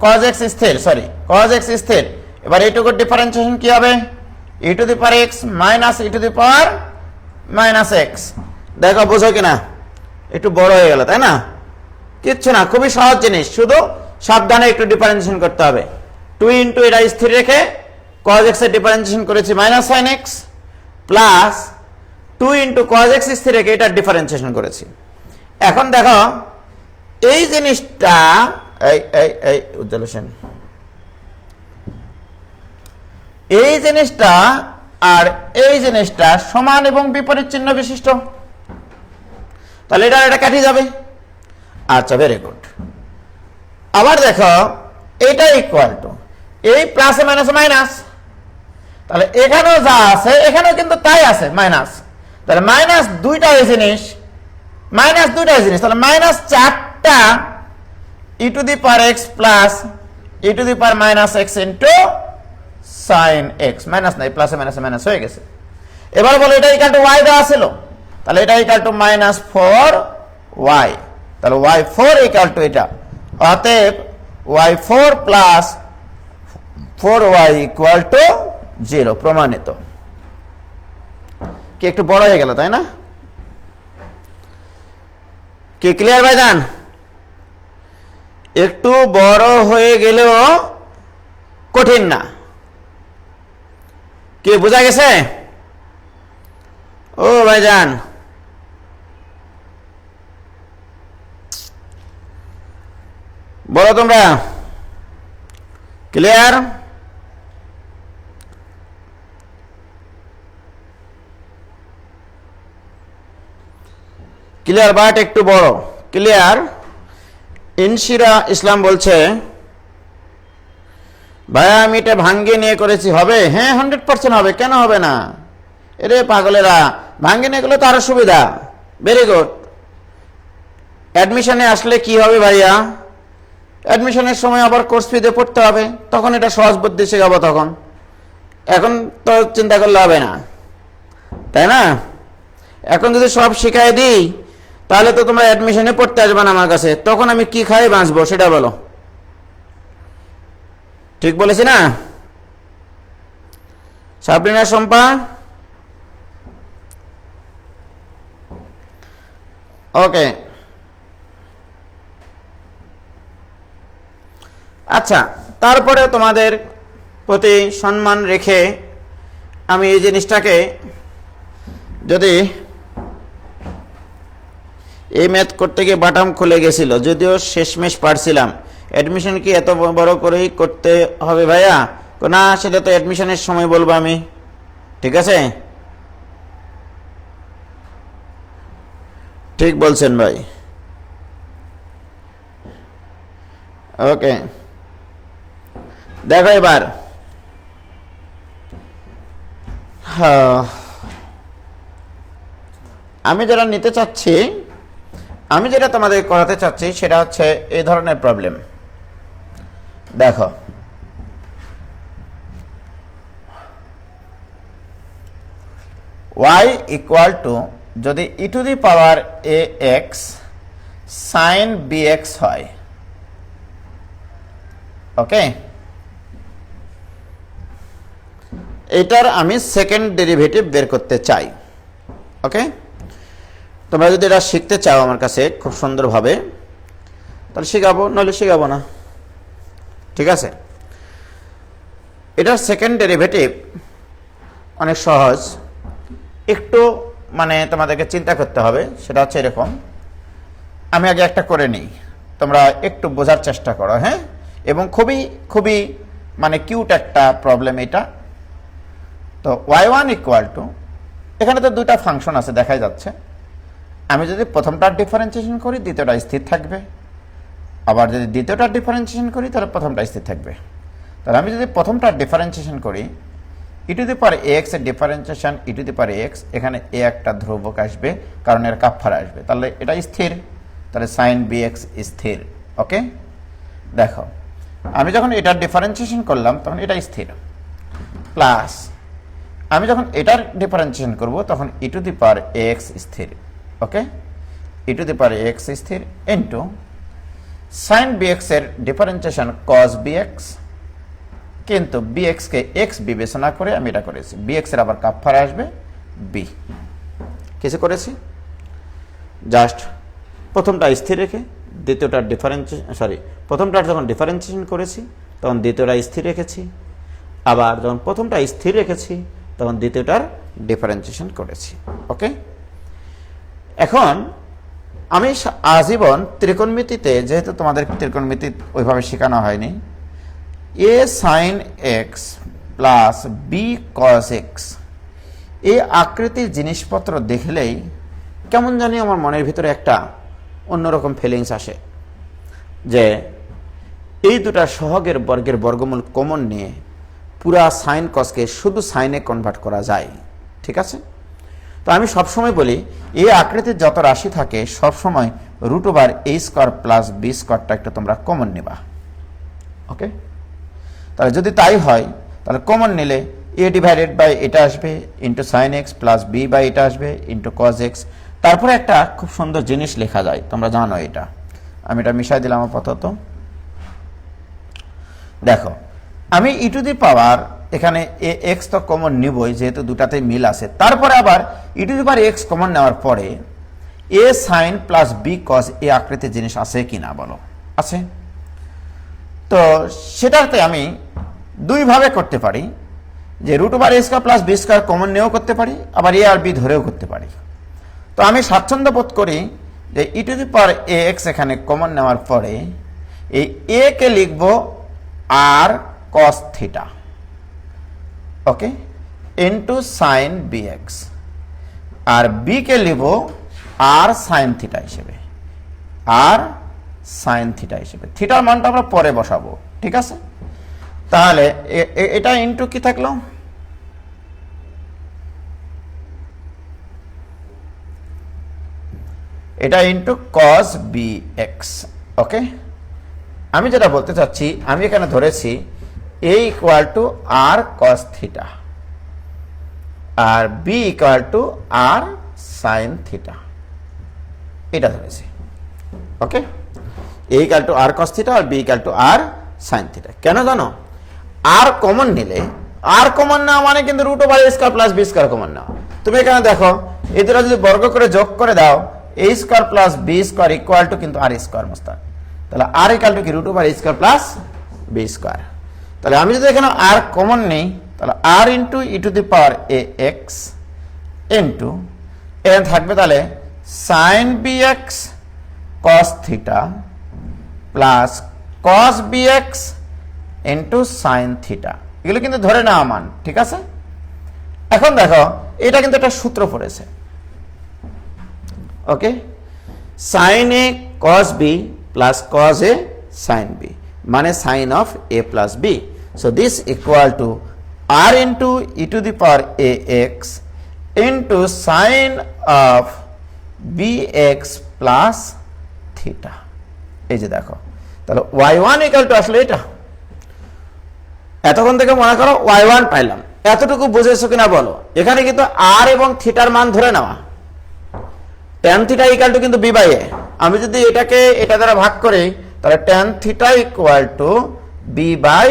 S1: cos x স্থির, sorry cos x স্থির, এবার এইটুকুর differentiation কি হবে? e to the power x minus e to the power minus x. দেখো বোঝো কিনা, একটু বড় হয়ে গেল তাই না? কিচ্ছু না, খুবই সহজ জিনিস, শুধু সাবধানে একটু ডিফারেন্সিয়েশন করতে হবে। 2 ইন্টু এটা স্থির রেখে cos x এর ডিফারেন্সিয়েশন করেছি minus sine X, plus 2 into cos x স্থির রেখে এটার ডিফারেন্সিয়েশন করেছি। এখন দেখো এই জিনিসটা, এই উজ্জ্বল হোসেন, এই জিনিসটা আর এই জিনিসটা সমান এবং বিপরীত চিহ্ন বিশিষ্ট, তাহলে এটা কাটি যাবে। আচ্ছা, ভেরি গুড। আবার দেখো এটা ইকুয়াল টু এই প্লাসে মাইনাসে মাইনাস, তাহলে এখানেও যা আছে এখানেও কিন্তু তাই আছে মাইনাস, তাহলে মাইনাস দুইটাই জিনিস, তাহলে মাইনাস 4টা e to the power x plus E to the power minus x into sine x, minus নাই প্লাসে মাইনাসে মাইনাস হয়ে গেছে। এবার বলো এটা ইকুয়াল টু ওয়াই দেওয়া ছিল, তাহলে এটা ইকুয়াল টু মাইনাস 4y, তাহলে y4 ইকুয়াল টু এটা, অতএব y4 plus 4y equal to 0, প্রমাণিত। কি একটু বড় হয়ে গেল তাই না? কি ক্লিয়ার ভাইজান? একটু বড় হয়ে গেলেও কঠিন না, কি বোঝা গেছে? ও ভাইজান, বলো তোমরা, ক্লিয়ার? ক্লিয়ার বাট একটু বড়, ক্লিয়ার? ইনশিরা ইসলাম বলছে ভাইয়া আমি এটা ভাঙ্গিয়ে নিয়ে করেছি, হবে? হ্যাঁ 100% হবে, কেন হবে না? এরে পাগলেরা, ভাঙ্গিয়ে নিয়ে গেলে তো আরো সুবিধা। Very good. অ্যাডমিশনে আসলে কি হবে ভাইয়া? অ্যাডমিশনের সময় আবার কোর্স ফিতে পড়তে হবে, তখন এটা সহজ বুদ্ধি শেখাবো তখন, এখন তো চিন্তা করলে হবে না, তাই না? এখন যদি সব শিখাই দিই তাহলে তো তোমরা অ্যাডমিশনে পড়তে আসবে না আমার কাছে, তখন আমি কি খাই বাঁচবো সেটা বলো, ঠিক বলেছি না? সাবরিনা, শম্পা, ওকে। আচ্ছা, তারপরে তোমাদের প্রতি সম্মান রেখে আমি এই জিনিসটাকে, যদি এই ম্যাথ করতে গিয়ে বাটাম খুলে গেছিল, যদিও শেষমেশ পারছিলাম, অ্যাডমিশন কি এত বড় করেই করতে হবে ভাইয়া? না, সেটা তো অ্যাডমিশনের সময় বলবো আমি, ঠিক আছে? ঠিক বলছেন ভাই, ওকে। দেখো এবার আমি যেটা নিতে চাচ্ছি, আমি যেটা তোমাদের করাতে চাচ্ছি সেটা হচ্ছে এই ধরনের প্রবলেম। দেখো y ইকুয়াল টু, যদি e to the power A x sine B x হয়, ওকে, এটার আমি সেকেন্ড ডেরিভেটিভ বের করতে চাই, ওকে। তোমরা যদি এটা শিখতে চাও আমার কাছে খুব সুন্দরভাবে, তাহলে শেখাবো, নইলে শেখাবো না, ঠিক আছে? এটার সেকেন্ড ডেরিভেটিভ অনেক সহজ, একটু মানে তোমাদেরকে চিন্তা করতে হবে। সেটা হচ্ছে এরকম, আমি আগে একটা করে নিই, তোমরা একটু বোঝার চেষ্টা করো, হ্যাঁ? এবং খুবই খুবই মানে কিউট একটা প্রবলেম এটা। তো y1 ইকুয়াল টু, এখানে তো দুইটা ফাংশন আছে দেখাই যাচ্ছে, আমি যদি প্রথমটার ডিফারেন্সিয়েশন করি দ্বিতীয়টা স্থির থাকবে, আবার যদি দ্বিতীয়টার ডিফারেন্সিয়েশন করি তাহলে প্রথমটা স্থির থাকবে। তাহলে আমি যদি প্রথমটার ডিফারেন্সিয়েশন করি, ই টু দি পাওয়ার এক্স এর differentiation E to the power x, এখানে এ একটা ধ্রুবক আসবে কারণ এর কাপফার আসবে, তাহলে এটা স্থির, তাহলে সাইন বি এক্স স্থির, ওকে। দেখো আমি যখন এটার ডিফারেন্সিয়েশন করলাম তখন এটা স্থির, প্লাস আমি যখন এটার ডিফারেন্সিয়েশন করব তখন ই টু দি পাওয়ার এক্স স্থির, ওকে, ই টু দি পাওয়ার এক্স স্থির ইন্টু সাইন বি এক্স এর ডিফারেন্সিয়েশন কস বি এক্স, কিন্তু বি এক্স কে এক্স বিবেচনা করে আমি এটা করেছি, বি এক্স এর আবার কাপফার আসবে বি, কিছু করেছি, জাস্ট প্রথমটা স্থির রেখে দ্বিতীয়টার প্রথমটার যখন ডিফারেন্সিয়েশন করেছি তখন দ্বিতীয়টা স্থির রেখেছি, আবার যখন প্রথমটা স্থির রেখেছি তখন দ্বিতীয়টার ডিফারেন্সিয়েশন করেছি। ওকে, এখন আমি আজীবন ত্রিকোণমিতিতে, যেহেতু তোমাদের ত্রিকোণমিতি ওইভাবে শেখানো হয়নি, এ sign X plus B cos x এই আকৃতির জিনিসপত্র দেখলেই কেমন জানি আমার মনের ভিতরে একটা অন্যরকম ফিলিংস আসে যে এই দুটা সহগের বর্গের বর্গমূল কমন নিয়ে পুরা সাইন কসকে শুধু সাইনে কনভার্ট করা যায়। ঠিক আছে, তো আমি সবসময় বলি এই আকৃতির যত রাশি থাকে সবসময় √a² প্লাস b² একটা তোমরা কমন নেবা। ওকে, তাহলে যদি তাই হয় তাহলে কমন নিলে a ডিভাইডেড বাই এটা আসবে into sine X plus b by এটা আসবে ইন্টু কজ এক্স। তারপরে একটা খুব সুন্দর জিনিস লেখা যায়, তোমরা জানো এটা, আমি এটা মিশাই দিলাম আপাতত। দেখো, আমি ই টু দি পাওয়ার এখানে এ এক্স তো কমন নিবই যেহেতু দুটাতে মিল আছে, তারপরে আবার e to the power x common নেওয়ার পরে a sine plus b cos a আকৃতির জিনিস আছে কিনা বলো? আছে। তো সেটাতে আমি দুইভাবে করতে পারি, যে √a² প্লাস b² কমন নিয়েও করতে পারি, আবার এ আর বি ধরেও করতে পারি। তো আমি স্বাচ্ছন্দ্য বোধ করি যে e to the power A x এখানে কমন নেওয়ার পরে এই এ কে লিখব r cos theta, okay, into sine B x, আর বি কে লিখব আর সাইন থিটা হিসেবে, আর সাইন থিটা হিসেবে। থিটার মানটা আমরা পরে বসাবো। ঠিক আছে, তাহলে এটা ইন্টু কি থাকলো, এটা into cos B x. Okay, আমি যেটা বলতে চাচ্ছি, আমি এখানে ধরেছি a equal to R cos theta আর b equal to R sine theta, এটা ধরেছি। Okay, a equal to R cos theta আর b equal to R sine theta. কেন জানো? আর কমন নিলে, আর কমন নেওয়া মানে কিন্তু √a² প্লাস b² কমন নেওয়া। তুমি এখানে দেখো এই দুটো যদি বর্গ করে যোগ করে দাও a² plus b² equal to কিন্তু r² মোস্তাক, তাহলে আর ইকুয়াল টু কি √a² প্লাস b²। তাহলে আমি যদি এখানে আর কমন নেই তাহলে r into E to the power A x into এখানে থাকবে তাহলে sine B x cos theta plus cos B x into sine theta. এগুলো কিন্তু ধরে নেওয়া মান। ঠিক আছে, এখন দেখো এটা কিন্তু একটা সূত্র পড়েছে। ওকে, সাইন এ কস বি প্লাস কস এ সাইন বি মানে sine of A plus B. So this equal to R into E to the power A x into sine of B x plus theta. এই যে দেখো, তাহলে y1 equal two আসলে এটা। এতক্ষণ থেকে মনে করো y1 পাইলাম, এতটুকু বুঝেছো কিনা বলো? এখানে কিন্তু আর এবং থিটার মান ধরে নেওয়া, tan থিটা ইকুয়াল টু কিন্তু b বাই a। আমি যদি এটাকে এটা দ্বারা ভাগ করি তাহলে tan theta equal to b by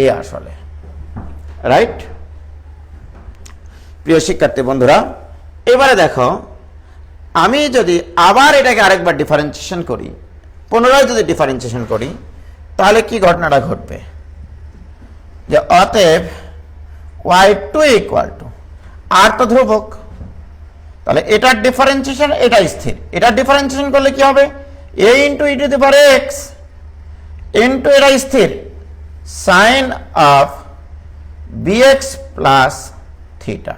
S1: a আসলে, রাইট? প্রিয় শিক্ষার্থী বন্ধুরা, এবারে দেখো আমি যদি আবার এটাকে আরেকবার ডিফারেন্সিয়েশন করি, পুনরায় যদি ডিফারেন্সিয়েশন করি তাহলে কি ঘটনাটা ঘটবে, যে অতএব y2 ইকুয়াল টু আর তো ধ্রুবক, তাহলে এটার ডিফারেন্সিয়েশন এটা স্থির, এটার ডিফারেন্সিয়েশন করলে কি হবে a into E to the power X into এটা স্থির sine of bx plus theta.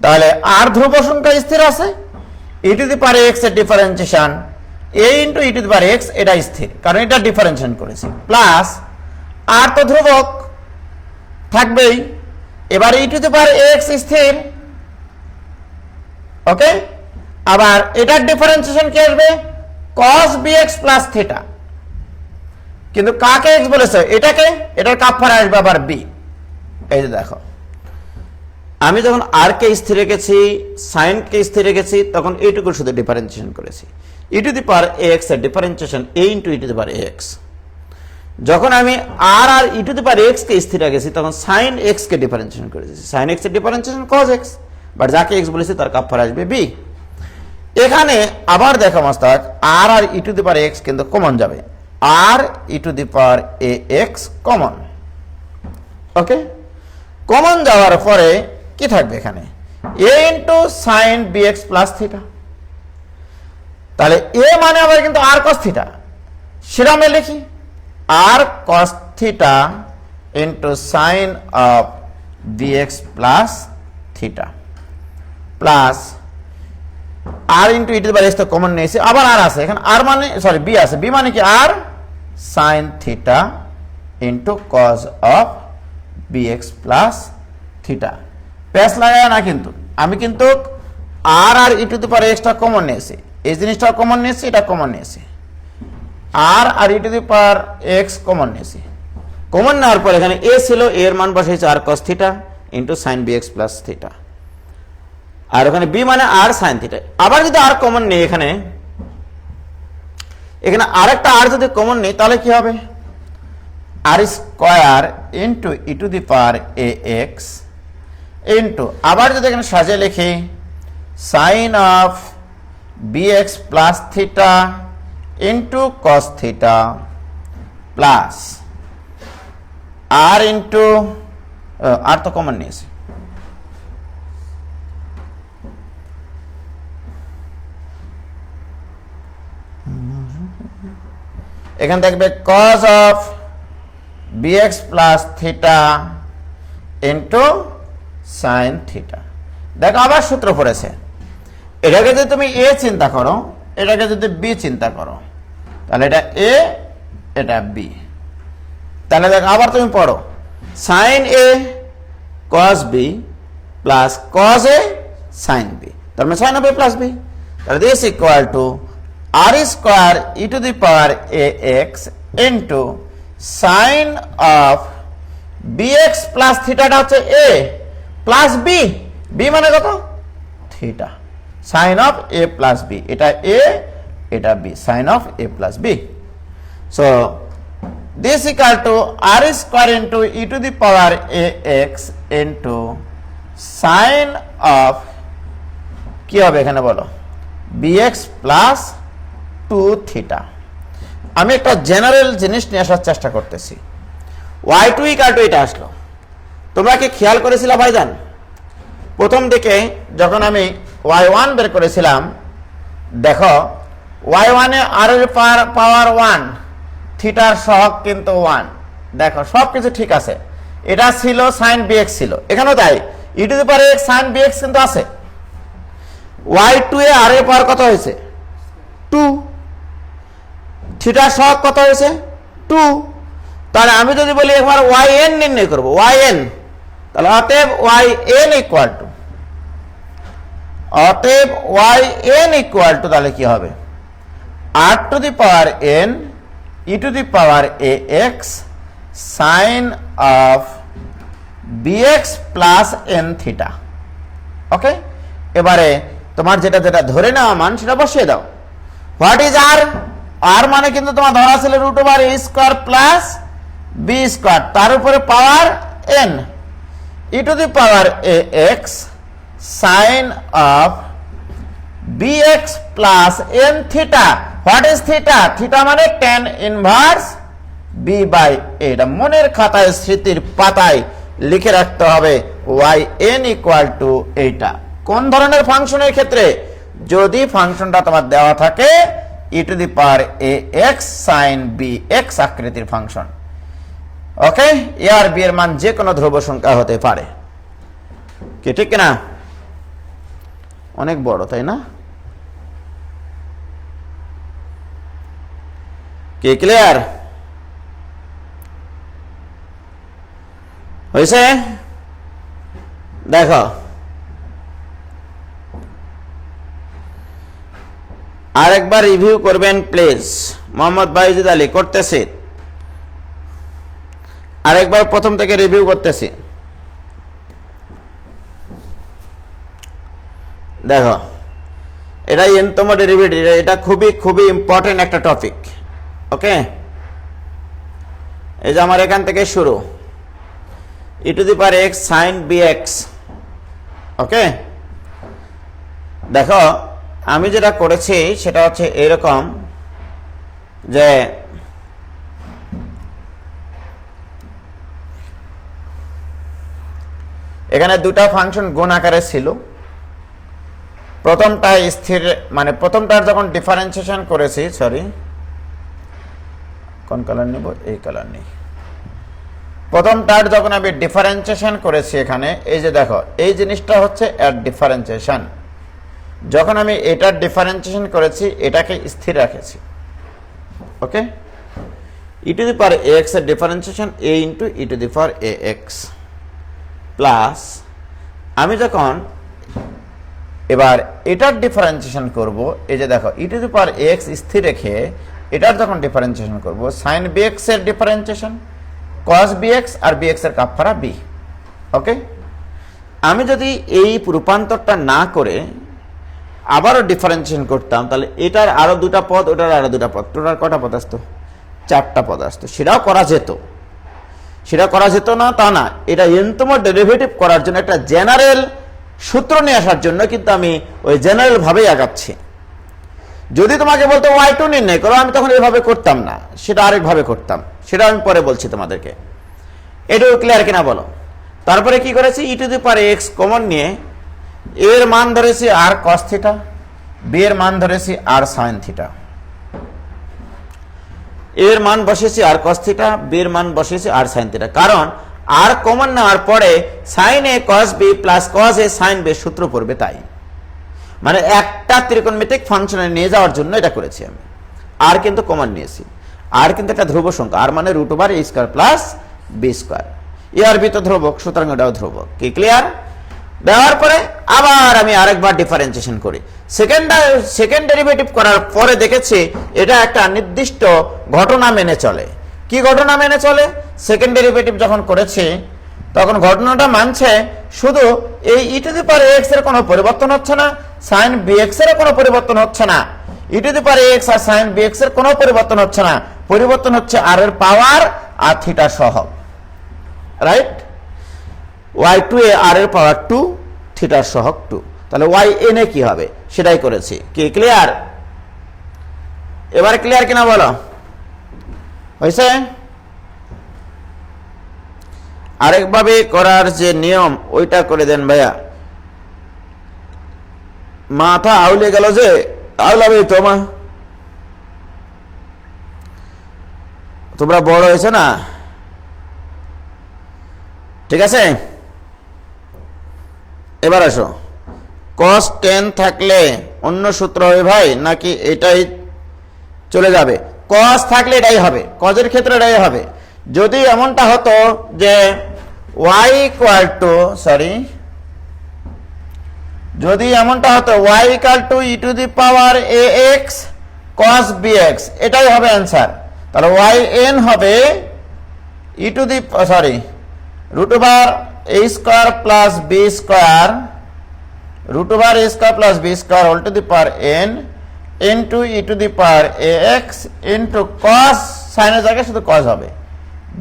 S1: তাহলে আর ধ্রুবক সংখ্যা স্থির আছে, E to the power X এর differentiation a into E to the power X এটা স্থির, কারণ এটা ডিফারেন্সিয়েশন করেছি, প্লাস আর তো ধ্রুবক থাকবেই। এবার ই টু দি পাওয়ার এক্স স্থির। ওকে, আবার এটার ডিফারেন্সিয়েশন কি আসবে cos bx প্লাস থিটা, কিন্তু কাকে x বলেছে? এটাকে, এটার কাপড় আসবে আবার b। এই যে দেখো, আমি যখন আর কে স্থির রেখেছি, সাইন কে স্থির রেখেছি, তখন এইটুকু শুধু ডিফারেন্সিয়েশন করেছি। E to the power X এর differentiation a into E to the power x. যখন আমি আর r e to the power x কে স্থির রেখেছি তখন সাইন এক্স কে ডিফারেন্সিয়েশন করেছি, সাইন এক্স এর ডিফারেন্সিয়েশন cos x বাট যাকে এক্স বলেছি তার কাপড় আসবে বি। এখানে আবার দেখো মাস্টার আর r e to the power x কিন্তু কমন যাবে, আর e to the power A x common. Okay, common যাওয়ার পরে কি থাকবে এখানে, a into sine B x plus theta. তাহলে এ মানে আবার কিন্তু আর কস থিটা, সেটা আমরা লিখি r cos theta into sine of B x plus theta plus r into E to the power x তো কমন নিয়েছে, আবার আর আছে এখানে, আর মানে সরি বি আছে, বি মানে কি r sine theta into cos of B x plus theta. প্যাস লাগায় না কিন্তু, আমি কিন্তু আর ই টু দি পাওয়ার এক্সটা কমন নিয়েছি, এই জিনিসটা কমন নিয়েছি, এটা কমন নিয়েছি, আর e to the power x common নিয়েছি। কমন নেওয়ার পর এখানে এ ছিল, এর মান বসাইছে r cos theta into sine B x plus theta, আর ওখানে বি মানে আর সাইন থিটা। আবার যদি আর কমন নেই এখানে, এখানে আরেকটা আর যদি কমন নেই তাহলে কি হবে, r square into E to the power A x into আবার যদি এখানে সাজিয়ে লিখি sine of B x plus theta into cos theta plus r into r তো কমন নিয়েছে, এখানে দেখবে cos of bx plus theta into sine theta. দেখো আবার সূত্র পড়েছে, এটাকে যদি তুমি এ চিন্তা করো, এটাকে যদি বি চিন্তা করো, তাহলে এটা এ এটা বি। তাহলে দেখো আবার তুমি পড়ো সাইন এ কস বি প্লাস কস এ সাইন বি, তার মানে sine of A plus b. তাহলে this equal to r square E to the power A x into sine of B x plus থিটাটা হচ্ছে এ প্লাস বি, বি মানে কত theta, sine of A plus b, এটা a এটা b, sine of A plus B. So this equal to r square into E to the power A x into sine of কি হবে এখানে বলো B x plus 2 theta. আমি একটা general জিনিস নিয়ে আসার চেষ্টা করতেছি, ওয়াই টু ইকুয়াল টু এটা আসলো, তোমরা কি খেয়াল করেছিলা ভাইজান প্রথম দিকে যখন আমি ওয়াই ওয়ান বের করেছিলাম, দেখো ওয়াই ওয়ানে আর এর পাওয়ার 1 থিটার সহগ কিন্তু 1, দেখো সব কিছু ঠিক আছে, এটা ছিল সাইন বি এক্স ছিল, এখানেও তাই e to the power x sine B x কিন্তু আছে। ওয়াই টু এ আর এর পাওয়ার কত হয়েছে 2, থিটার সহগ কত হয়েছে 2। তাহলে আমি যদি বলি একবার ওয়াই এন নির্ণয় করবো, ওয়াই এন, তাহলে অতএব ওয়াই এন ইকুয়াল টু, অতএব ওয়াই এন ইকুয়াল টু তাহলে কি হবে r to the power n e to the power A x sine of B x plus n theta. Okay, এবারে তোমার যেটা যেটা ধরে নেওয়া মান সেটা বসিয়ে দাও। হোয়াট ইজ আর, আর মানে কিন্তু তোমার ধরা ছিল root over a square plus B square, তার উপরে power n e to the power A x sine of B x plus n theta. What is theta, theta মানে tan inverse b by a. এটা মনের খাতায় স্মৃতির পাতায় লিখে রাখতে হবে, ওয়াই এন ইকুয়াল টু এইটা। কোন ধরনের ফাংশনের ক্ষেত্রে, যদি ফাংশনটা তোমার দেওয়া থাকে e to the power A x sine B x আকৃতির ফাংশন। ওকে, এ আর বি এর মান যে কোনো ধ্রুব সংখ্যা হতে পারে, কি ঠিক না? অনেক বড় তাই না? কি ক্লিয়ার হয়েছে? দেখো আরেকবার রিভিউ করবেন প্লিজ। মোহাম্মদ বাইজিদ আলী করতেছি, আরেকবার প্রথম থেকে রিভিউ করতেছি। দেখো এটা এনতম ডেরিভেটিভ, এটা খুবই খুবই ইম্পর্টেন্ট একটা টপিক। ওকে, এই যে আমার এখান থেকে শুরু e to the power x sine B x. Okay, দেখো আমি যেটা করেছি সেটা হচ্ছে এরকম যে এখানে দুটা ফাংশন গুণ আকারে ছিল, প্রথমটা স্থির, মানে প্রথমটার যখন ডিফারেন্সিয়েশন করেছি, সরি কোন কালার নেব, এই কালার নেই, প্রথমটার যখন আমি ডিফারেন্সিয়েশন করেছি এখানে, এই যে দেখো এই জিনিসটা হচ্ছে এর ডিফারেন্সিয়েশন, যখন আমি এটার ডিফারেন্সিয়েশন করেছি এটাকে স্থির রেখেছি, ওকে, ই টু দি পাওয়ার এক্স এর differentiation A into E to the power A x plus আমি যখন এবার এটার ডিফারেন্সিয়েশন করব, এই যে দেখো ই টু দি পাওয়ার এক্স স্থির রেখে এটার যখন ডিফারেন্সিয়েশন করব, সাইন বিএক্স এর ডিফারেন্সিয়েশন cos bx আর bx এর কাপফারা b, ওকে। আমি যদি এই রূপান্তরটা না করে আবারও ডিফারেন্সিয়েশন করতাম, তাহলে এটার আরো দুটা পদ, ওটার আরো দুটা পদ, টোটাল কটা পদ আসতো, 4টা পদ আসতো। সেটাও করা যেত, সেটা করা যেত না তা না, এটা এনতম ডেরিভেটিভ করার জন্য একটা জেনারেল সূত্র নিয়ে আসার জন্য কিন্তু আমি ওই জেনারেল ভাবেই আগাচ্ছি। যদি তোমাকে বলতো y2 নির্ণয় করো, আমি তখন এভাবে করতাম না, সেটা আরেকভাবে করতাম, সেটা আমি পরে বলছি তোমাদেরকে। এটাও ক্লিয়ার কিনা বলো। তারপরে কি করেছি, e to the power x common নিয়ে এর মান ধরেছি আর cos থিটা, বি এর মান ধরেছি আর sin থিটা, এর মান বসেছি আর cos থিটা, বি এর মান বসেছি আর sin থিটা, কারণ আর কমন নেওয়ার পরে sin a cos b plus cos a sin b সূত্র পড়বে, তাই মানে একটা ত্রিকোণমিতিক ফাংশনে নিয়ে যাওয়ার জন্য এটা করেছি আমি। আর কিন্তু কমন নিয়েছি, আর কিন্তু একটা ধ্রুব সংখ্যা, আর মানে রুট ওভার এ স্কয়ার প্লাস বি স্কয়ার, এ আর বি তো ধ্রুবক, সুতরাং এটাও ধ্রুবক। কি ক্লিয়ার? দেওয়ার পরে আবার আমি আরেকবার ডিফারেন্সিয়েশন করি, সেকেন্ড ডেরিভেটিভ করার পরে দেখেছি এটা একটা নির্দিষ্ট ঘটনা মেনে চলে। কি ঘটনা মেনে চলে? সেকেন্ড ডেরিভেটিভ যখন করেছি তখন ঘটনাটা মানছে শুধু এই ই টু দি পাওয়ার এক্স এর কোনো পরিবর্তন হচ্ছে না, সাইন বিএক্স এর কোনো পরিবর্তন হচ্ছে না, e to the power x আর সাইন বিএক্স এর কোনো পরিবর্তন হচ্ছে না, পরিবর্তন হচ্ছে আর এর পাওয়ার আর থিটা সহ, রাইট? y2 এ আর এর পাওয়ার 2, থিটার সহগ 2, তাহলে yn এ কি হবে সেটাই করেছি। কি ক্লিয়ার? এবারে ক্লিয়ার কিনা বলো, হয়েছে? আরেকভাবে করার যে নিয়ম ওইটা করে দেন ভাইয়া, মাথা আউলে গেল যে, আউলাবে তোমা, তোমরা বড় হয়েছে না, ঠিক আছে? এবার আসো, cos 10 থাকলে অন্য সূত্র হবে ভাই, নাকি এটাই চলে যাবে? cos থাকলে এটাই হবে, cos এর ক্ষেত্রে এটাই হবে। যদি এমনটা হতো যে y ইকুয়াল টু, সরি, যদি এমনটা হতো y equal to E to the power ax cos bx, এটাই হবে অ্যান্সার, তাহলে yn হবে e to the, sorry, root over a square plus b square, root over a square plus b square whole to the power n into e to the power ax into cos, সাইনের জায়গায় শুধু cos হবে,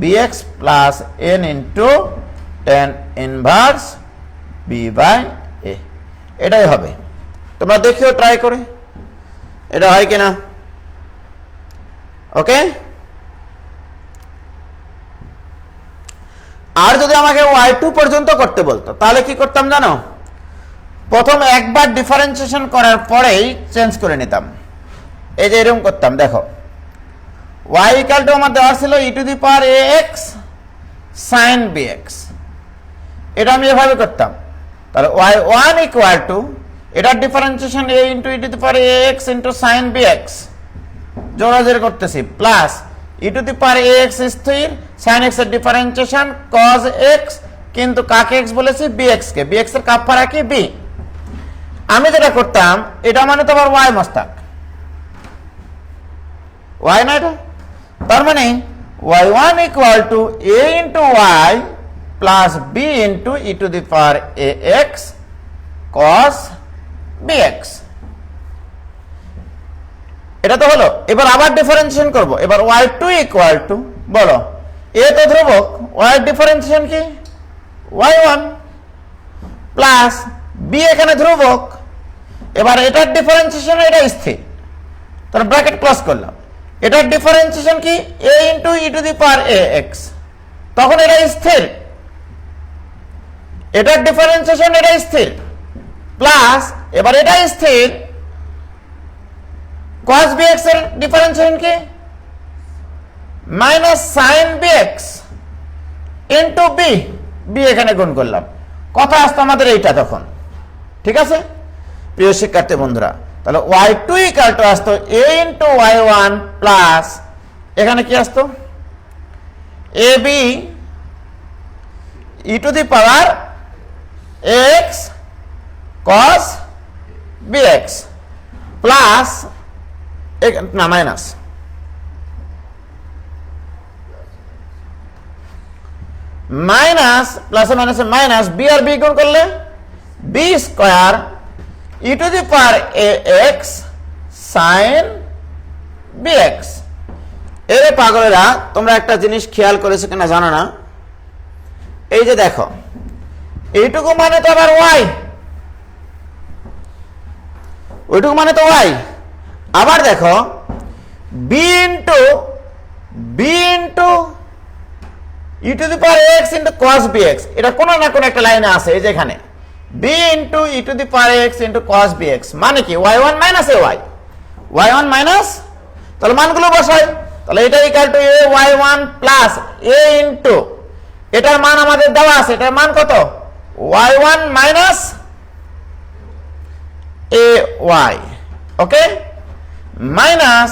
S1: bx plus n into tan inverse b by a, এটাই হবে। তোমরা দেখিও try করে এটা হয় কিনা, ওকে? আর যদি আমাকে y2 পর্যন্ত করতে বলতো তাহলে কি করতাম জানো? প্রথম একবার ডিফারেন্সিয়েশন করার পরেই চেঞ্জ করে নিতাম, এই যে এরকম করতাম। দেখো y ইকুয়াল টু আমার দেওয়া ছিল e to the power ax sin bx, এটা আমি এভাবে করতাম, তাহলে y1 ইকুয়াল টু এটার differentiation a into e to the power ax into sin bx, জোড়াজোড়ি করতেছি, plus E to the power ax স্থির, sin x এর ডিফারেন্সিয়েশন cos x, কিন্তু কাকে x বলেছি? bx কে, bx এর কাপফারা কি? b। আমি যেটা করতাম, এটা মানে তো আবার y মস্তাক, y না এটা, তার মানে y1 equal to a into y plus b into e to the power ax cos bx, এটা তো হলো। এবার আবার ডিফারেন্সিয়েশন করব, এবার y2 ইকুয়াল টু, বলো a তো ধ্রুবক, y এর ডিফারেন্সিয়েশন কি? y1 প্লাস b এখানে ধ্রুবক, এবার এটার ডিফারেন্সিয়েশন এটা স্থির, তাহলে ব্র্যাকেট ক্লোজ করলাম। এটার ডিফারেন্সিয়েশন কি a into E to the power ax, তখন এটা স্থির। এটার ডিফারেন্সিয়েশন এটা স্থির, প্লাস এবার এটা স্থির, cos bx এর ডিফারেন্সিয়েশন কি minus sin bx into b এখানে গুণ করলাম, কথা আসতো আমাদের এইটা তখন। ঠিক আছে প্রিয় শিক্ষার্থী বন্ধুরা, তাহলে y2 ইকুয়াল টু আসতো a ইন্টু y1 প্লাস এখানে কি আসতো ab E to the power x cos bx plus না মাইনাস মাইনাস প্লাসে মাইনাসে মাইনাস বি আর বি গুণ করলে B square E to the power x sine B X. এর পাগলেরা তোমরা একটা জিনিস খেয়াল করেছো কিনা জানো না, এই যে দেখো এইটুকু মানে তো আবার ওয়াই, ওইটুকু মানে তো ওয়াই। আবার দেখো B into E to the power X into cos B X, এটা কোনো না কোনো একটা লাইনে আছে এই যে এখানে B into E to the power X into cos B X, মানে কি y one minus A y one minus, তাহলে মানগুলো বসাই, তাহলে এটা equal to A y one plus A into এটার মান আমাদের দেওয়া আছে, এটার মান কত y one minus A y, okay, minus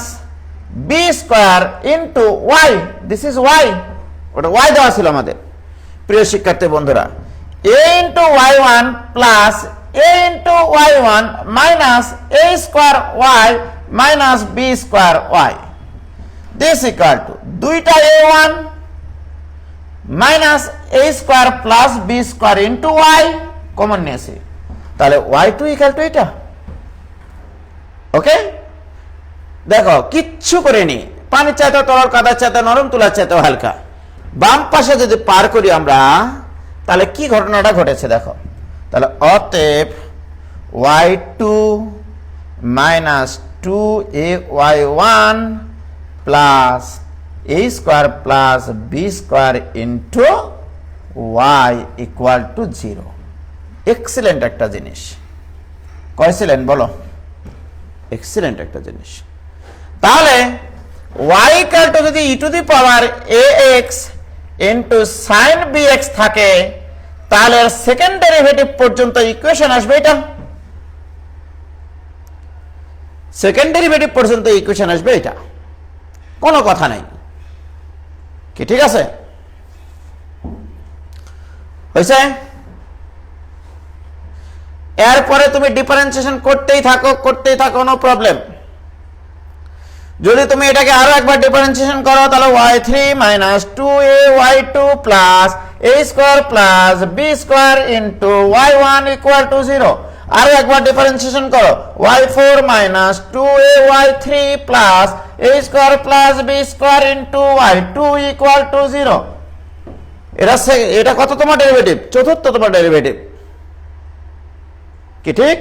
S1: B square into y, this is y, ওটা ওয়াই দেওয়া ছিল আমাদের। প্রিয় শিক্ষার্থী বন্ধুরা, A into y one plus A into y one minus a square y minus B square y, this equal to দুইটা a one minus a square plus B square into y common নিয়েছি, তাহলে y two equal to এটা। ওকে, দেখো কিচ্ছু করিনি, পানির চাইতে তরল, কাদার চাইতে নরম, তুলার চাইতে হালকা। বাম পাশে যদি পার করি আমরা, তাহলে কি ঘটনাটা ঘটেছে দেখো, তাহলে অতএব y two minus two A y one plus A square plus B square into y equal to 0। Excellent একটা জিনিস, কয়সিলেন্ট বলো, এক্সিলেন্ট একটা জিনিস। তাহলে y ইকুয়াল টু যদি e to the power ax into sin bx থাকে, তাহলে সেকেন্ড ডেরিভেটিভ পর্যন্ত ইকুয়েশন আসবে এটা, সেকেন্ড ডেরিভেটিভ পর্যন্ত ইকুয়েশন আসবে এটা, কোনো কথা নাই কি, ঠিক আছে হয়েছে। এরপরে তুমি ডিফারেন্সিয়েশন করতেই থাকো নো প্রবলেম। যদি তুমি এটাকে আরো একবার ডিফারেন্সিয়েশন করো, তাহলে y3 minus 2a y2 plus a square plus b square into y1 equal to 0। আরো একবার ডিফারেন্সিয়েশন করো, y4 minus 2a y3 plus a square plus b square into y2 equal to 0। এটা কত তোমার ডেরিভেটিভ, চতুর্থ তোমার ডেরিভেটিভ কি, ঠিক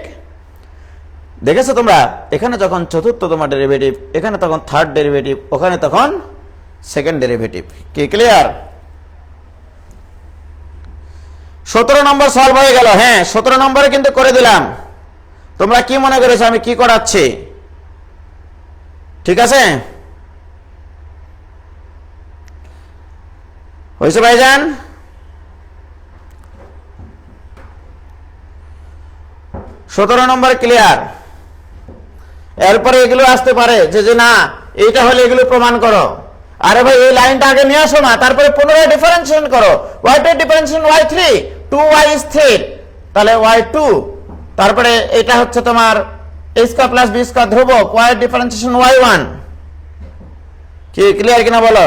S1: দেখেছো তোমরা, এখানে যখন চতুর্থ তোমার ডেরিভেটিভ, এখানে তখন থার্ড ডেরিভেটিভ, ওখানে তখন সেকেন্ড ডেরিভেটিভ, কি ক্লিয়ার? 17 নম্বর সলভ হয়ে গেল। হ্যাঁ 17 নম্বরে কিন্তু করে দিলাম, তোমরা কি মনে করেছো আমি কি করাচ্ছি, ঠিক আছে হয়েছে ভাইজান? 17 নম্বর ক্লিয়ার। এরপরে এগুলো আসতে পারে যে না এইটা হলে এগুলো প্রমাণ করো, আরে ভাই এই লাইনটা আগে নিয়ে আসো না, তারপরে পুনরায় ডিফারেন্সিয়েশন করো, y2 ডিফারেন্সিয়েশন y3, 2y স্থির, তাহলে y2, তারপরে এটা হচ্ছে তোমার a square plus b square ধ্রুবক, y ডিফারেন্সিয়েশন y1, কি ক্লিয়ার কিনা বলো?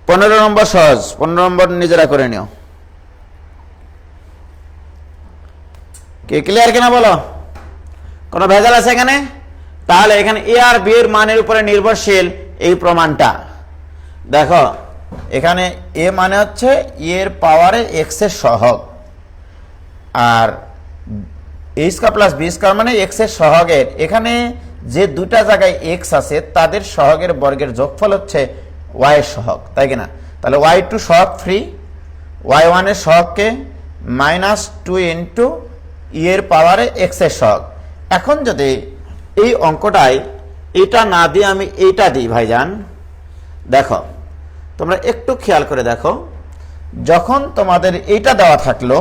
S1: পনেরো নম্বর সহজ, 15 নম্বর নিজেরা করে নিও, কি ক্লিয়ার কিনা বলো? কোনো ভেজাল আছে এখানে? তাহলে এখানে এ আর বি এর মানের উপরে নির্ভরশীল এই প্রমাণটা দেখো, এখানে এ মানে হচ্ছে এর পাওয়ারে এক্স এর সহগ, আর এ স্কয়ার প্লাস বি স্কয়ার মানে এক্স এর সহগের, এখানে যে দুটা জায়গায় এক্স আছে তাদের সহগের বর্গের যোগফল হচ্ছে ওয়াই এর সহগ, তাই কিনা? তাহলে ওয়াই টু সহগ ফ্রি, ওয়াই ওয়ানের সহগকে -2 ইন্টু ই এর পাওয়ারে এক্স এর সহগ। এখন যদি এই অঙ্কটায় এটা না দিয়ে আমি এইটা দিই ভাইজান, দেখো তোমরা একটু খেয়াল করে দেখো, যখন তোমাদের এইটা দেওয়া থাকলো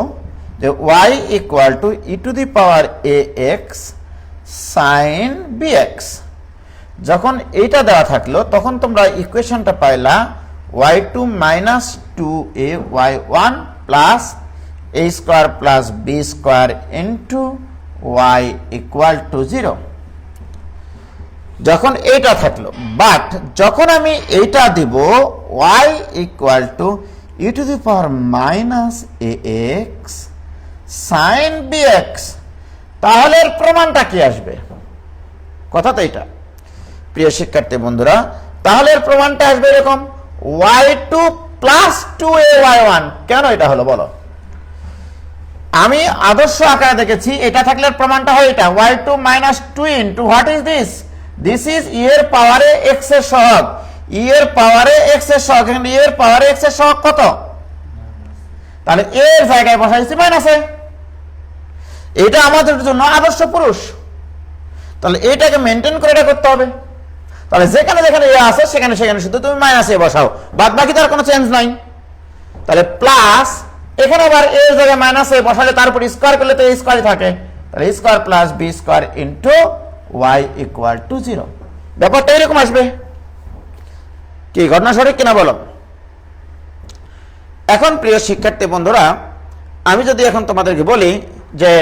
S1: যে y equal to E to the power A x sine B X, যখন এইটা দেওয়া থাকলো তখন তোমরা ইকুয়েশনটা পাইলা y two minus two A y one plus A square plus B square into y equal to 0, যখন এইটা থাকলো। বাট যখন আমি এইটা দিব y equal to E to the power minus A x sine B X, তাহলে এর প্রমাণটা কি আসবে? কথা তো এটা প্রিয় শিক্ষার্থী বন্ধুরা, তাহলে এর প্রমাণটা আসবে এরকম y2 প্লাস 2ay1। কেন এটা হলো বলো? আমি আদর্শ আকারে দেখেছি এটা থাকলে প্রমাণটা হয় এটা y2 minus 2 into what is this? This is e এর পাওয়ারে এক্স এর সহগ, ই এর পাওয়ারে এক্স এর সহগ, এখানে ই এর পাওয়ারে এক্স এর সহগ কত? তাহলে এর জায়গায় বসাইছি মাইনাসে, এটা আমাদের জন্য আদর্শ পুরুষ। তাহলে এটাকে মেনটেন করে এটা করতে হবে। তাহলে যেখানে যেখানে এ আছে সেখানে সেখানে শুধু তুমি মাইনাসে বসাও, বাদ বাকি তার কোনো চেঞ্জ নাই। তাহলে প্লাস এখানে আবার এর জায়গায় মাইনাসে বসালে তার উপর স্কোয়ার করলে তো স্কোয়ারই থাকে, তাহলে square plus B square into y equal to 0। ব্যাপারটা এরকম আসবে। কি ঘটনা সঠিক কিনা বলো? এখন প্রিয় শিক্ষার্থী বন্ধুরা, আমি যদি এখন তোমাদেরকে বলি যে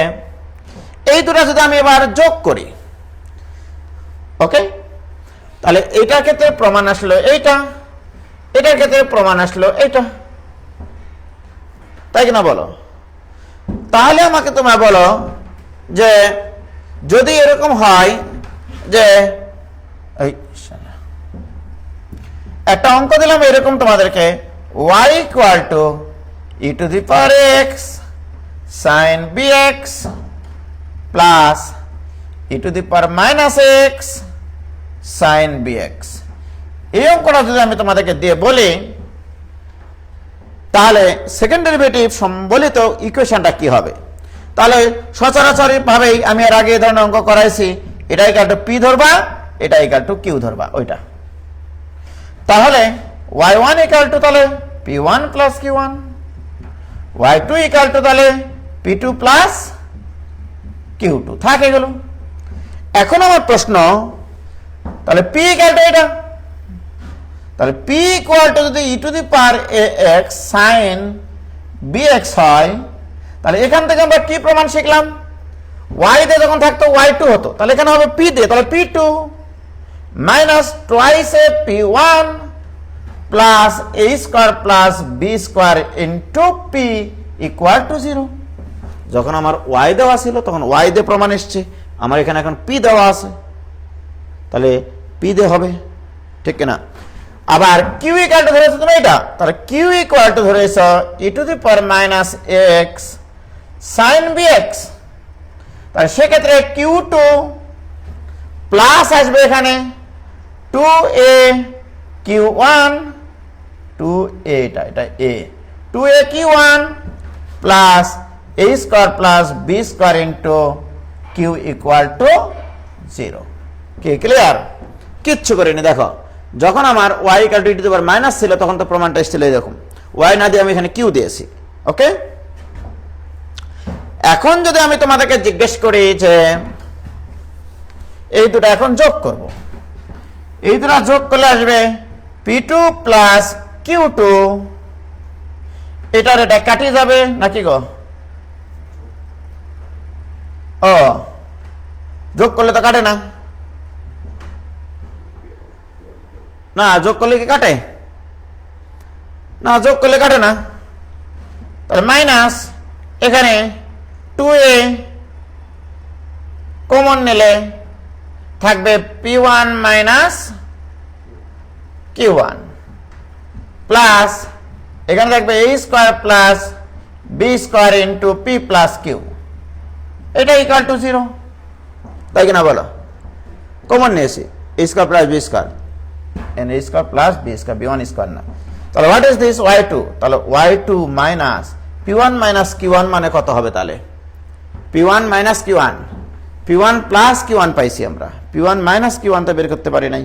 S1: এই দুটা যদি আমি এবার যোগ করি, ওকে, তাহলে এইটার ক্ষেত্রে প্রমাণ আসলো এইটা, এটার ক্ষেত্রে প্রমাণ আসলো এইটা, তাই কিনা বলো? তাহলে আমাকে তোমরা বলো যে যদি এরকম হয় যে একটা অঙ্ক দিলাম এরকম তোমাদেরকে y equal to E to the power x sine B x plus E to the power minus x sine B X, এই অঙ্কটা যদি আমি তোমাদেরকে দিয়ে বলি তাহলে সেকেন্ড ডেরিভেটিভ সম্বলিত ইকুয়েশনটা কি হবে? তাহলে সচরাচর ভাবেই আমি এর আগে এই ধরনের অঙ্ক করাইছি, এটা ইকুয়াল টু পি ধরবা, এটা ইকুয়াল টু কিউ ধরবা, ওইটা। তাহলে y1 ইকুয়াল টু তাহলে p1 plus q1, y2 equal to তাহলে p2 প্লাস q2 থাকে গেল। এখন আমার প্রশ্ন, তাহলে p ইকুয়াল টু এটা, তাহলে p ইকুয়াল টু যদি e to the power x sine bx হয়, তাহলে এখান থেকে আমরা কি প্রমাণ শিখলাম? y দিয়ে যখন থাকতো y2 হতো, তাহলে এখানে হবে p দিয়ে, তাহলে p2 minus twice A p1 plus a square plus b square into p equal to 0। যখন আমার y দেওয়া ছিল তখন y দিয়ে প্রমাণ এসছে, আমার এখানে এখন p দেওয়া আছে, তাহলে p দিয়ে হবে, ঠিক কিনা? আবার q ইকুয়াল টু ধরেছো তুমি এটা, তাহলে q ইকুয়াল টু ধরেছো e to the power minus x sine bx, তাহলে সেক্ষেত্রে q2 প্লাস আসবে এখানে 2a q1 2a, এটা a 2a q1 plus a square plus b square into q equal to 0। কি ক্লিয়ার? কিচ্ছু করিনি। দেখো যখন আমার y equal to E to the power minus ছিল তখন তো প্রমাণটা এসেছিল এরকম, y না দিয়ে আমি এখানে q দিয়েছি, ওকে। এখন যদি আমি তোমাদেরকে জিজ্ঞেস করি যে এই দুটো এখন যোগ করব, এই দুটো যোগ করলে আসবে p2 প্লাস q2, এটার এটা কাটিয়ে যাবে নাকি গো? ও যোগ করলে তো কাটে না, না যোগ করলে কি কাটে? না যোগ করলে কাটে না, তাহলে মাইনাস এখানে 2a কমন নিলে থাকবে p1 মাইনাস q1, প্লাস এখানে থাকবে a square plus b square into p plus q, এটা ইকুয়াল টু 0, তাই কিনা বলো? কমন নিয়েছি a square plus b square, n a square plus b square, b1 square না। তাহলে হোয়াট ইজ দিস y2? তাহলে y2 minus p1 minus q1 মানে কত হবে? তাহলে p1 minus q1, p1 plus q1 পাইছি আমরা, p1 মাইনাস q1 তো বের করতে পারি নাই,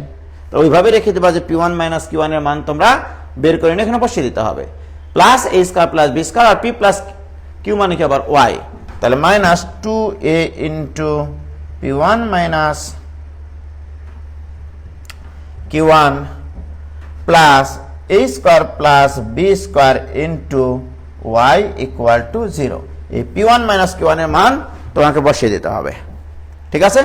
S1: তো ওইভাবে রেখে দেবা যে p1 মাইনাস q1 এর মান তোমরা বের করে নিয়ে এখানে বসিয়ে দিতে হবে। Plus a square plus b square আর p প্লাস q মানে কি আবার y, তাহলে minus 2a into p1 minus q1 plus a square plus b square into y equal to 0। এই p1 মাইনাস q1 এর মান তোমাকে বসিয়ে দিতে হবে, ঠিক আছে?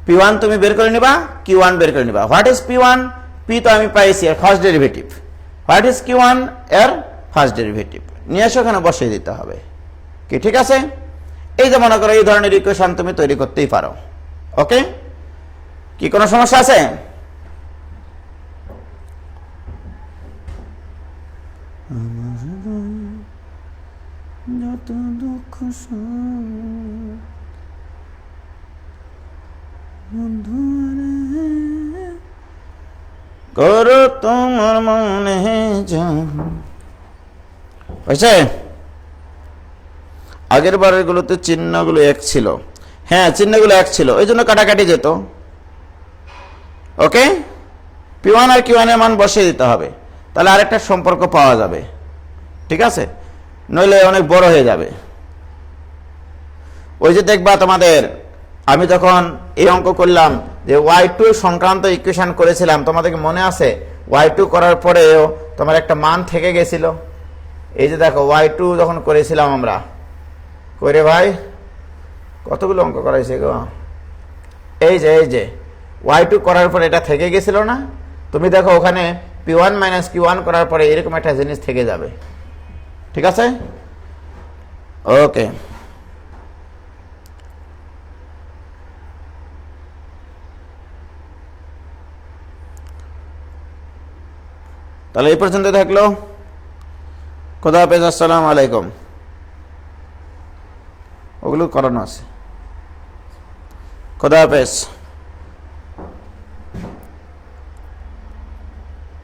S1: p1 তুমি বের করে নিবা, q1 বের করে নিবা। What is p1? p তো আমি পাইছি এর first derivative, what is q1? এর ফার্স্ট ডেরিভেটিভ নিয়ে এসে ওখানে বসিয়ে দিতে হবে, কি ঠিক আছে? এই যে মনে করো এই ধরনের ইকুয়েশন তুমি তৈরি করতেই পারো, ওকে? কি কোনো সমস্যা আছে? যত দুঃখ করো তোমার মনে হয়েছে? আগের বারের গুলোতে চিহ্নগুলো এক ছিল, হ্যাঁ চিহ্নগুলো এক ছিল, ওই জন্য কাটাকাটি যেত, ওকে? p1 আর q1 এর মান বসিয়ে দিতে হবে, তাহলে আরেকটা সম্পর্ক পাওয়া যাবে, ঠিক আছে? নইলে অনেক বড় হয়ে যাবে। ওই যে দেখবা তোমাদের আমি যখন এই অঙ্ক করলাম যে y2 সংক্রান্ত ইকুয়েশন করেছিলাম, তোমাদেরকে মনে আছে? y2 করার পরেও তোমার একটা মান থেকে গেছিল, এই যে দেখো y2 যখন করেছিলাম আমরা, করে ভাই কতগুলো অঙ্ক করাইছে গো, এই যে y2 করার পরে এটা থেকে গেছিল না? তুমি দেখো ওখানে p1 মাইনাস q1 করার পরে এরকম একটা জিনিস থেকে যাবে, ঠিক আছে? ওকে, তাহলে এই পর্যন্ত থাকলো। খোদা হাফেজ, আসসালামু আলাইকুম। ওগুলো করানো আছে। খোদা হাফেজ।